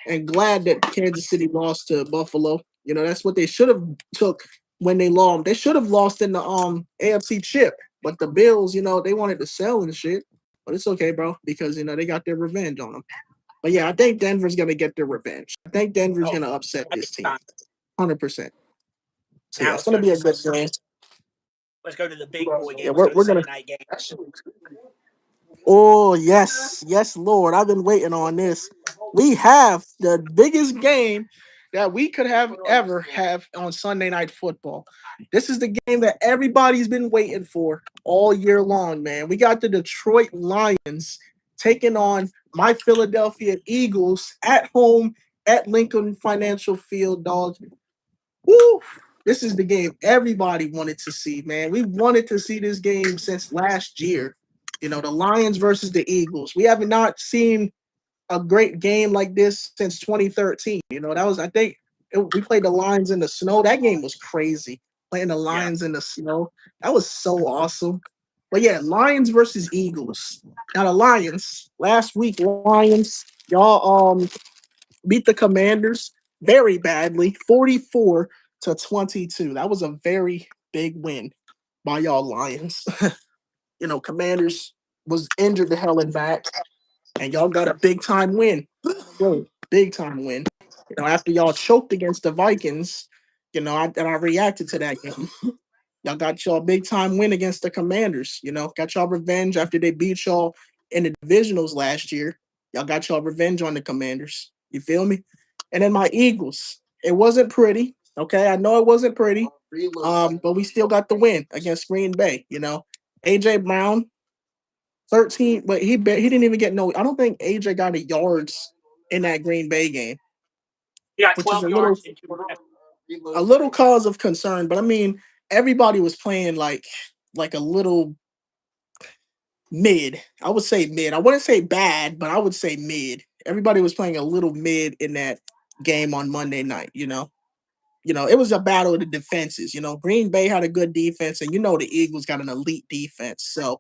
and glad that Kansas City lost to Buffalo. You know, that's what they should have took when they lost. They should have lost in the AFC chip. But the Bills, you know, they wanted to sell and shit. But it's okay, bro, because, you know, they got their revenge on them. But yeah, I think Denver's going to get their revenge. I think Denver's going to upset this team. 100%. So yeah, it's going to be a good game. Let's go to the big boy game. Yeah, we're going to. Night game. Oh, yes. Yes, Lord. I've been waiting on this. We have the biggest game that we could have ever have on Sunday Night Football. This is the game that everybody's been waiting for all year long, man. We got the Detroit Lions taking on my Philadelphia Eagles at home at Lincoln Financial Field, dog. Woo! This is the game everybody wanted to see, man. We wanted to see this game since last year. You know, the Lions versus the Eagles. We have not seen a great game like this since 2013. You know, that was, I think, we played the Lions in the snow. That game was crazy. Playing the Lions in the snow. That was so awesome. But yeah, Lions versus Eagles. Now the Lions, last week, y'all beat the Commanders very badly, 44-22. That was a very big win by y'all Lions. You know, Commanders was injured the hell and back, and y'all got a big time win. Big time win. You know, after y'all choked against the Vikings, you know, I reacted to that game. Y'all got y'all big time win against the Commanders. You know, got y'all revenge after they beat y'all in the divisionals last year. Y'all got y'all revenge on the Commanders. You feel me? And then my Eagles. It wasn't pretty. Okay, I know it wasn't pretty. But we still got the win against Green Bay. You know, AJ Brown, 13. But he didn't even get no. I don't think AJ got a yards in that Green Bay game. Yeah, 12 yards. A little cause of concern, but I mean, everybody was playing like a little mid. I would say mid. I wouldn't say bad, but I would say mid. Everybody was playing a little mid in that game on Monday night, you know. You know, it was a battle of the defenses. You know, Green Bay had a good defense, and you know the Eagles got an elite defense. So,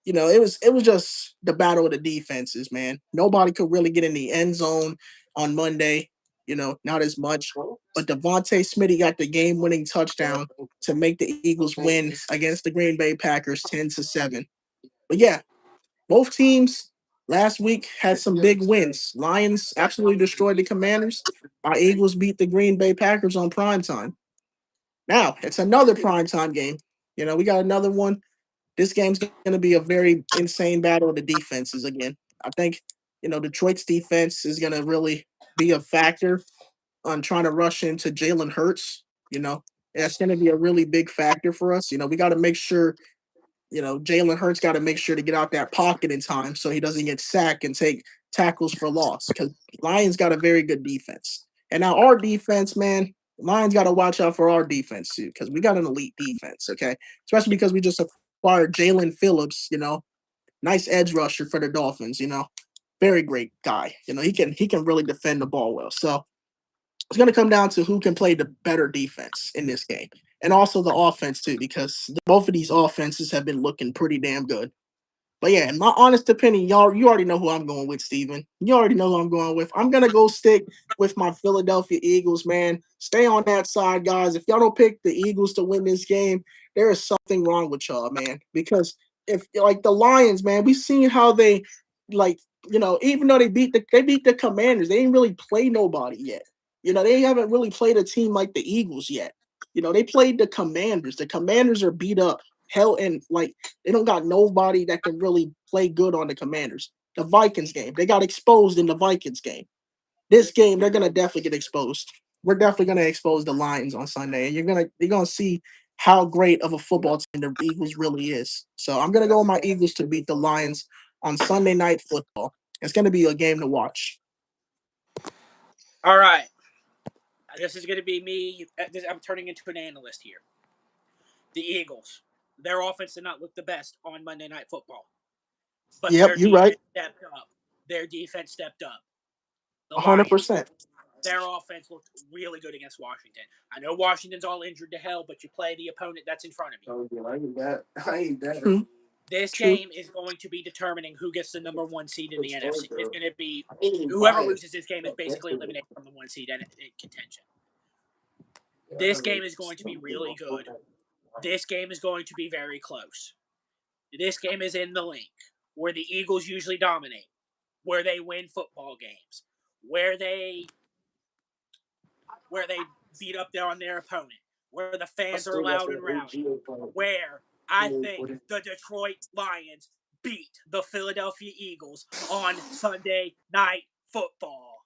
you know, it was just the battle of the defenses, man. Nobody could really get in the end zone on Monday. You know, not as much. But Devontae Smitty got the game-winning touchdown to make the Eagles win against the Green Bay Packers 10-7. But yeah, both teams last week had some big wins. Lions absolutely destroyed the Commanders. Our Eagles beat the Green Bay Packers on primetime. Now, it's another primetime game. You know, we got another one. This game's going to be a very insane battle of the defenses again. I think, you know, Detroit's defense is going to really be a factor on trying to rush into Jalen Hurts. You know, that's going to be a really big factor for us. You know, we got to make sure, you know, Jalen Hurts got to make sure to get out that pocket in time so he doesn't get sacked and take tackles for loss because Lions got a very good defense. And now our defense, man, Lions got to watch out for our defense too because we got an elite defense, okay? Especially because we just acquired Jalen Phillips, you know, nice edge rusher for the Dolphins, you know, very great guy. You know, he can really defend the ball well. So it's going to come down to who can play the better defense in this game. And also the offense, too, because both of these offenses have been looking pretty damn good. But yeah, in my honest opinion, y'all, you already know who I'm going with, Steven. You already know who I'm going with. I'm going to go stick with my Philadelphia Eagles, man. Stay on that side, guys. If y'all don't pick the Eagles to win this game, there is something wrong with y'all, man. Because if, like, the Lions, man, we've seen how they, like, you know, even though they beat the Commanders, they didn't really play nobody yet. You know, they haven't really played a team like the Eagles yet. They played the Commanders. The Commanders are beat up. Hell, and like they don't got nobody that can really play good on the Commanders. The Vikings game, they got exposed in the Vikings game. This game, they're gonna definitely get exposed. We're definitely gonna expose the Lions on Sunday, and you're gonna see how great of a football team the Eagles really is. So I'm gonna go with my Eagles to beat the Lions on Sunday Night Football. It's gonna be a game to watch. All right. This is going to be me. I'm turning into an analyst here. The Eagles, their offense did not look the best on Monday Night Football, but Yep, their you're defense right. stepped up. Their defense stepped up. The Lions, 100%. their offense looked really good against Washington. I know Washington's all injured to hell, but you play the opponent that's in front of you. I ain't that. True. This True. game is going to be determining who gets the number 1 seed in the Good NFC. story, It's bro. going to be I ain't even whoever biased. loses this game is basically eliminated from the 1 seed in contention. Yeah, This I game know. is going to be really good. This game is going to be very close. This game is in the link, where the Eagles usually dominate, where they win football games, where they beat up on their opponent, where the fans are loud and rowdy, where I think the Detroit Lions beat the Philadelphia Eagles on Sunday Night Football.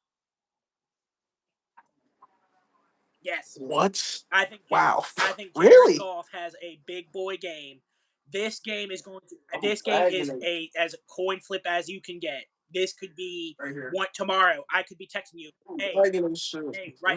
Yes. What? I think Wow. Jared Really? Goff has a big boy game. This game is as coin flip as you can get. This could be Right here. one tomorrow. I could be texting you, hey, write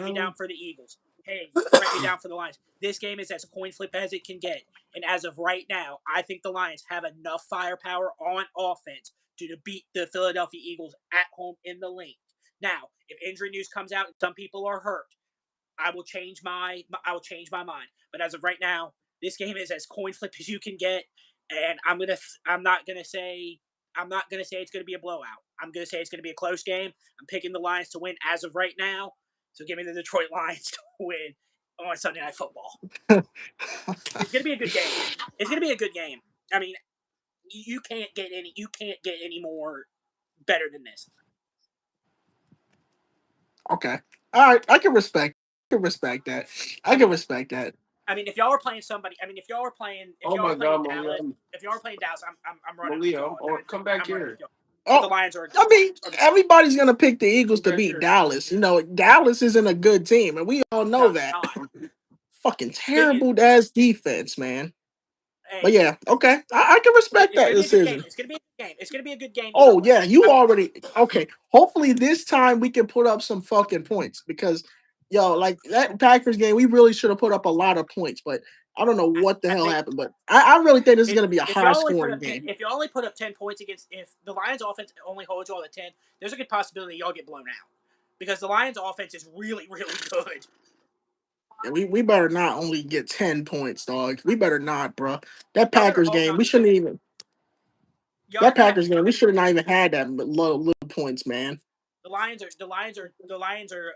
me down for the Eagles. Hey, write me down for the Lions. This game is as coin flip as it can get. And as of right now, I think the Lions have enough firepower on offense to beat the Philadelphia Eagles at home in the link. Now, if injury news comes out and some people are hurt, I will change my mind. But as of right now, this game is as coin flip as you can get, and I'm not gonna say it's gonna be a blowout. I'm gonna say it's gonna be a close game. I'm picking the Lions to win as of right now. So give me the Detroit Lions to win on Sunday Night Football. It's gonna be a good game. It's gonna be a good game. I mean, you can't get any more better than this. Okay. All right. I can respect that. I can respect that. I mean, if y'all are playing somebody, if y'all are playing Dallas, I'm running. Malia, or come back here. The Lions are. I mean, everybody's gonna pick the Eagles to beat Dallas. Dallas isn't a good team, and we all know that. Fucking terrible ass defense, man. But yeah, okay, I can respect that decision. It's gonna be a good game. It's gonna be a good game. Oh yeah, you already okay. Hopefully this time we can put up some fucking points because like that Packers game, we really should have put up a lot of points, but I don't know what the hell happened. But I really think this is gonna be a high scoring game. If you only put up 10 points if the Lions offense only holds y'all at 10, there's a good possibility y'all get blown out. Because the Lions offense is really, really good. Yeah, we better not only get 10 points, dog. We better not, bro. That Packers game, we shouldn't even. That Packers game, we should have not even had that little points, man. The Lions are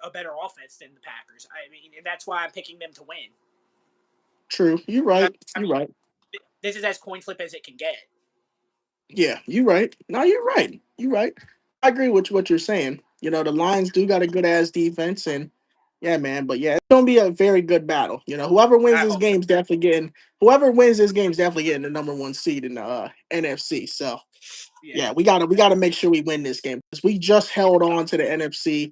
a better offense than the Packers. I mean, and that's why I'm picking them to win. True, you're right. You're right. This is as coin flip as it can get. Yeah, you're right. No, you're right. You're right. I agree with what you're saying. The Lions do got a good ass defense, and yeah, man. But yeah, it's gonna be a very good battle. Whoever wins this game is definitely getting. Whoever wins this game is definitely getting the number 1 seed in the NFC. So yeah, we gotta make sure we win this game because we just held on to the NFC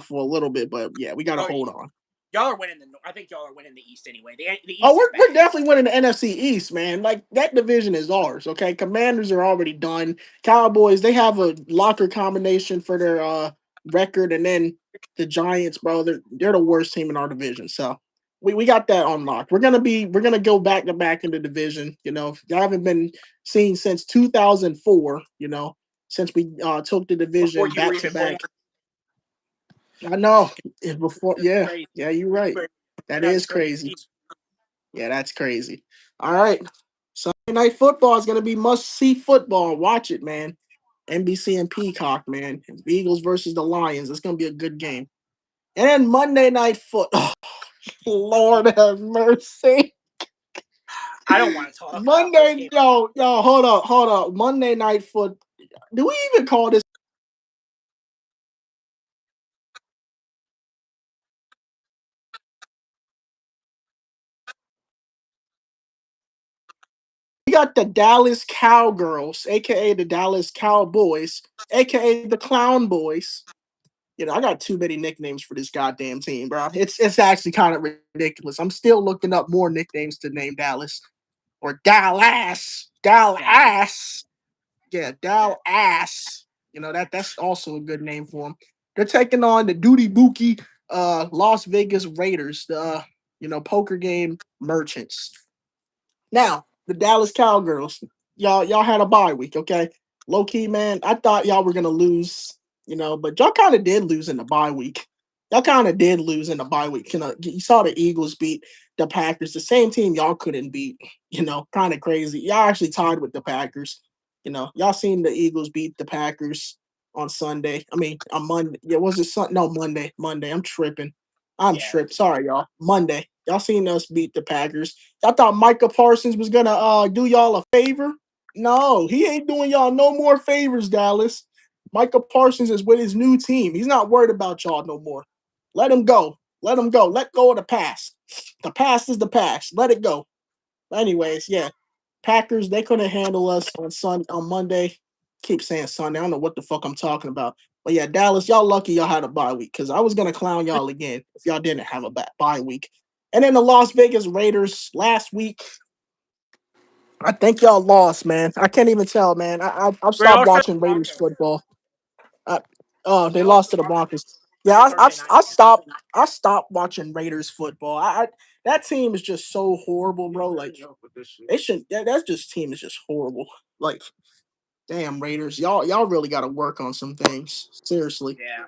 for a little bit, but yeah, we gotta hold on. Y'all are winning I think y'all are winning the East anyway. The East we're definitely winning the NFC East, man. Like that division is ours. Okay, Commanders are already done. Cowboys, they have a locker combination for their record, and then the Giants, bro, they're the worst team in our division. So we got that unlocked. We're gonna go back to back in the division. Y'all haven't been seen since 2004. Since we took the division back to back. I know. It's before, yeah, you're right. That is crazy. Yeah, that's crazy. All right. Sunday Night Football is going to be must-see football. Watch it, man. NBC and Peacock, man. Eagles versus the Lions. It's going to be a good game. And then Monday Night Football. Oh, Lord have mercy. I don't want to talk Monday, yo, hold up. Monday Night Football. Do we even call this got the Dallas Cowgirls, aka the Dallas Cowboys, aka the Clown Boys. I got too many nicknames for this goddamn team, bro. It's actually kind of ridiculous. I'm still looking up more nicknames to name Dallas or Dallas. Dallas. Yeah, Dallas. That's also a good name for them. They're taking on the Duty Bookie Las Vegas Raiders, the poker game merchants. Now, the Dallas Cowgirls, y'all had a bye week, okay? Low key, man, I thought y'all were gonna lose, but y'all kind of did lose in the bye week. Y'all kind of did lose in the bye week. You saw the Eagles beat the Packers, the same team y'all couldn't beat. Kind of crazy. Y'all actually tied with the Packers. Y'all seen the Eagles beat the Packers on Sunday. I mean, on Monday. Yeah, was it Sunday? No, Monday. Monday. I'm tripping. I'm tripping. Sorry, y'all. Monday. Y'all seen us beat the Packers. Y'all thought Micah Parsons was gonna do y'all a favor? No, he ain't doing y'all no more favors, Dallas. Micah Parsons is with his new team. He's not worried about y'all no more. Let him go. Let him go. Let go of the past. The past is the past. Let it go. Anyways, yeah. Packers, they couldn't handle us on Monday. Keep saying Sunday. I don't know what the fuck I'm talking about. But yeah, Dallas, y'all lucky y'all had a bye week because I was gonna clown y'all again if y'all didn't have a bye week. And then the Las Vegas Raiders last week. I think y'all lost, man. I can't even tell, man. I've stopped watching Raiders football. They lost to the Broncos. Yeah, I stopped. I stopped watching Raiders football. That team is just so horrible, bro. Like they should. That just team is just horrible. Like, damn Raiders, y'all really got to work on some things. Seriously. Yeah.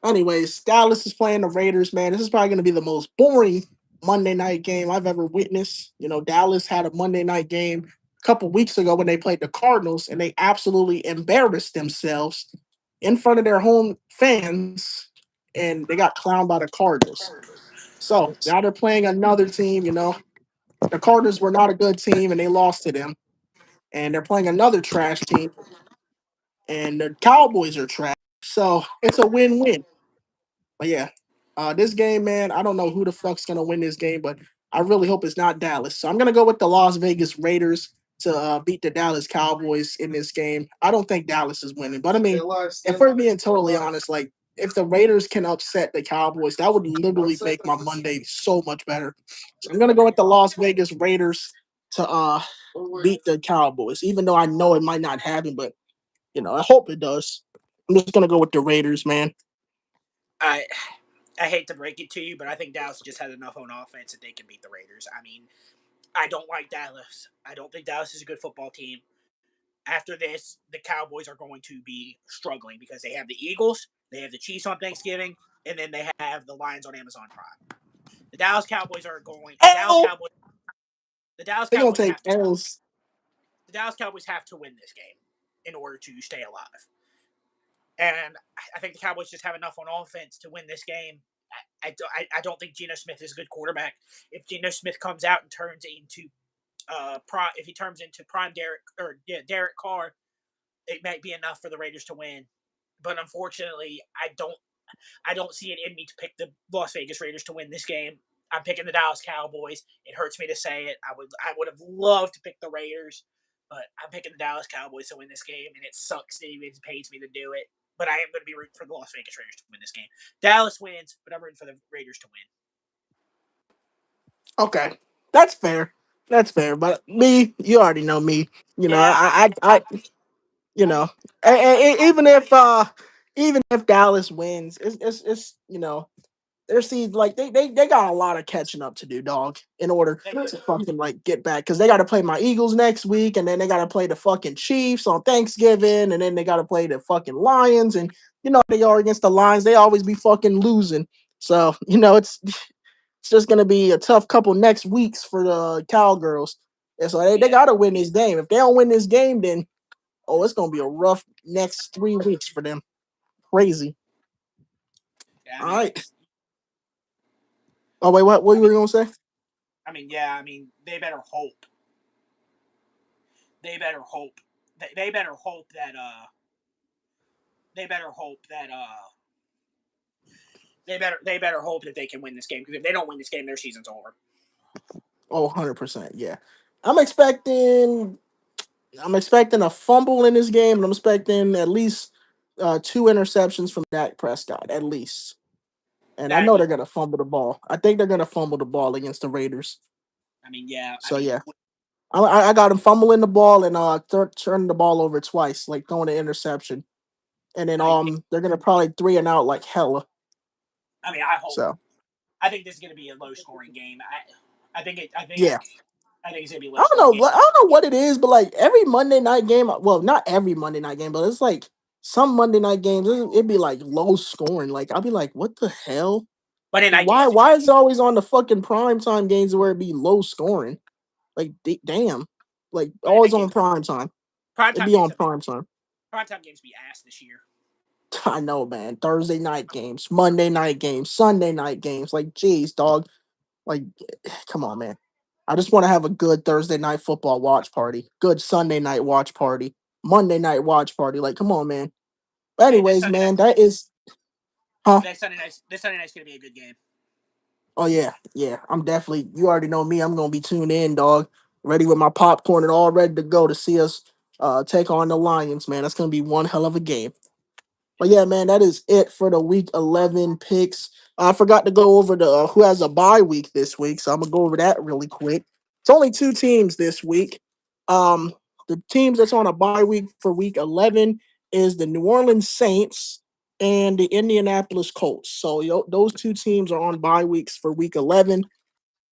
Anyways, Dallas is playing the Raiders, man. This is probably going to be the most boring Monday night game I've ever witnessed. Dallas had a Monday night game a couple weeks ago when they played the Cardinals, and they absolutely embarrassed themselves in front of their home fans, and they got clowned by the Cardinals. So now they're playing another team. The Cardinals were not a good team, and they lost to them. And they're playing another trash team, and the Cowboys are trash. So it's a win-win. But yeah, this game, man, I don't know who the fuck's gonna win this game, but I really hope it's not Dallas. So I'm gonna go with the Las Vegas Raiders to beat the Dallas Cowboys in this game. I don't think Dallas is winning, but I mean, if we're being totally honest, like if the Raiders can upset the Cowboys, that would literally make my Monday so much better. So I'm gonna go with the Las Vegas Raiders to beat the Cowboys, even though I know it might not happen, but I hope it does. I'm just gonna go with the Raiders, man. I hate to break it to you, but I think Dallas just had enough on offense that they can beat the Raiders. I mean, I don't like Dallas. I don't think Dallas is a good football team. After this, the Cowboys are going to be struggling because they have the Eagles, they have the Chiefs on Thanksgiving, and then they have the Lions on Amazon Prime. The Dallas Cowboys are going. The Dallas They're gonna Cowboys take L's. The Dallas Cowboys have to win this game in order to stay alive. And I think the Cowboys just have enough on offense to win this game. I don't think Geno Smith is a good quarterback. If Geno Smith comes out and turns into if he turns into prime Derek Carr, it might be enough for the Raiders to win. But unfortunately, I don't see it in me to pick the Las Vegas Raiders to win this game. I'm picking the Dallas Cowboys. It hurts me to say it. I would have loved to pick the Raiders, but I'm picking the Dallas Cowboys to win this game, and it sucks that it pays me to do it. But I am going to be rooting for the Las Vegas Raiders to win this game. Dallas wins, but I'm rooting for the Raiders to win. Okay, that's fair. That's fair. But me, you already know me. Yeah. You know, even if Dallas wins, it's their seeds like they got a lot of catching up to do, dog, in order to fucking like get back because they got to play my Eagles next week, and then they got to play the fucking Chiefs on Thanksgiving, and then they got to play the fucking Lions, and they are against the Lions, they always be fucking losing. So it's just gonna be a tough couple next weeks for the Cowgirls, and so they got to win this game. If they don't win this game, then it's gonna be a rough next 3 weeks for them. Crazy. Yeah, All right. Oh wait, what were you gonna say? They better hope. They better hope. They better hope that. They better hope that. They better hope that they can win this game because if they don't win this game, their season's over. Oh, 100%. Yeah. I'm expecting a fumble in this game, and I'm expecting at least 2 interceptions from Dak Prescott, at least. And I That know yeah, they're gonna fumble the ball. I think they're gonna fumble the ball against the Raiders. I mean, yeah, I So mean, yeah, I got him fumbling the ball and turning the ball over twice, like throwing an interception, and then I mean, they're gonna probably 3 and out like hella. I mean, I hope. So I think this is going to be a low scoring game. I think it. yeah, I think it's going to be a low I don't scoring game. know. I don't know what it is, but like every Monday night game, well, not every Monday night game, but it's like some Monday night games, it'd be like low scoring. Like I'll be like, what the hell? Monday night Why? games. Why is it always on the fucking prime time games where it be low scoring? Like damn, like Monday always night on games. prime time. Prime It'd time be games. on prime time. Prime time games be ass this year. I know, man. Thursday night games, Monday night games, Sunday night games. Like, geez, dog. Like, come on, man. I just want to have a good Thursday night football watch party, good Sunday night watch party, Monday night watch party. Like, come on, man. But Hey, this anyways, Sunday night. man, that is, huh? This Sunday night's going to be a good game. Oh yeah, yeah. I'm definitely. You already know me. I'm gonna be tuned in, dog. Ready with my popcorn and all ready to go to see us take on the Lions, man. That's gonna be one hell of a game. But yeah, man, that is it for the week 11 picks. I forgot to go over the who has a bye week this week, so I'm gonna go over that really quick. It's only 2 teams this week. Um, the teams that's on a bye week for week 11 is the New Orleans Saints and the Indianapolis Colts. So those 2 teams are on bye weeks for week 11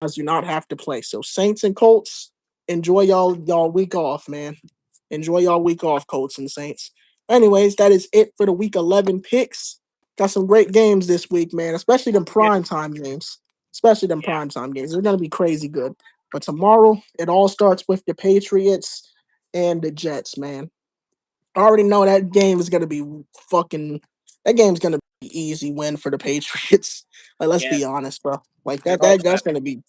as do not have to play. So Saints and Colts, enjoy y'all week off, man. Enjoy y'all week off, Colts and Saints. Anyways, that is it for the week 11 picks. Got some great games this week, man, especially them Yeah. prime time games. Especially them Yeah. prime time games. They're gonna be crazy good. But tomorrow, it all starts with the Patriots and the Jets, man. I already know that game is gonna be fucking. That game's gonna be easy win for the Patriots. Like, let's Yeah. be honest, bro. Like They're that both. that's gonna be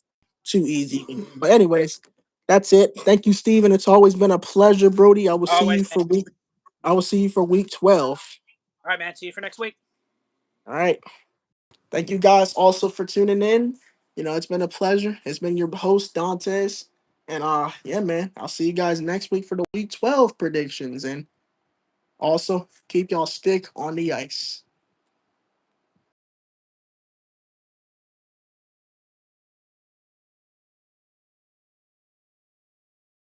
too easy. But anyways, that's it. Thank you, Steven. It's always been a pleasure, Brody. I will see Always. you for week. I will see you for week 12. All right, man. See you for next week. All right. Thank you guys also for tuning in. It's been a pleasure. It's been your host, Dantes. And yeah, man. I'll see you guys next week for the week 12 predictions. And also keep y'all stick on the ice.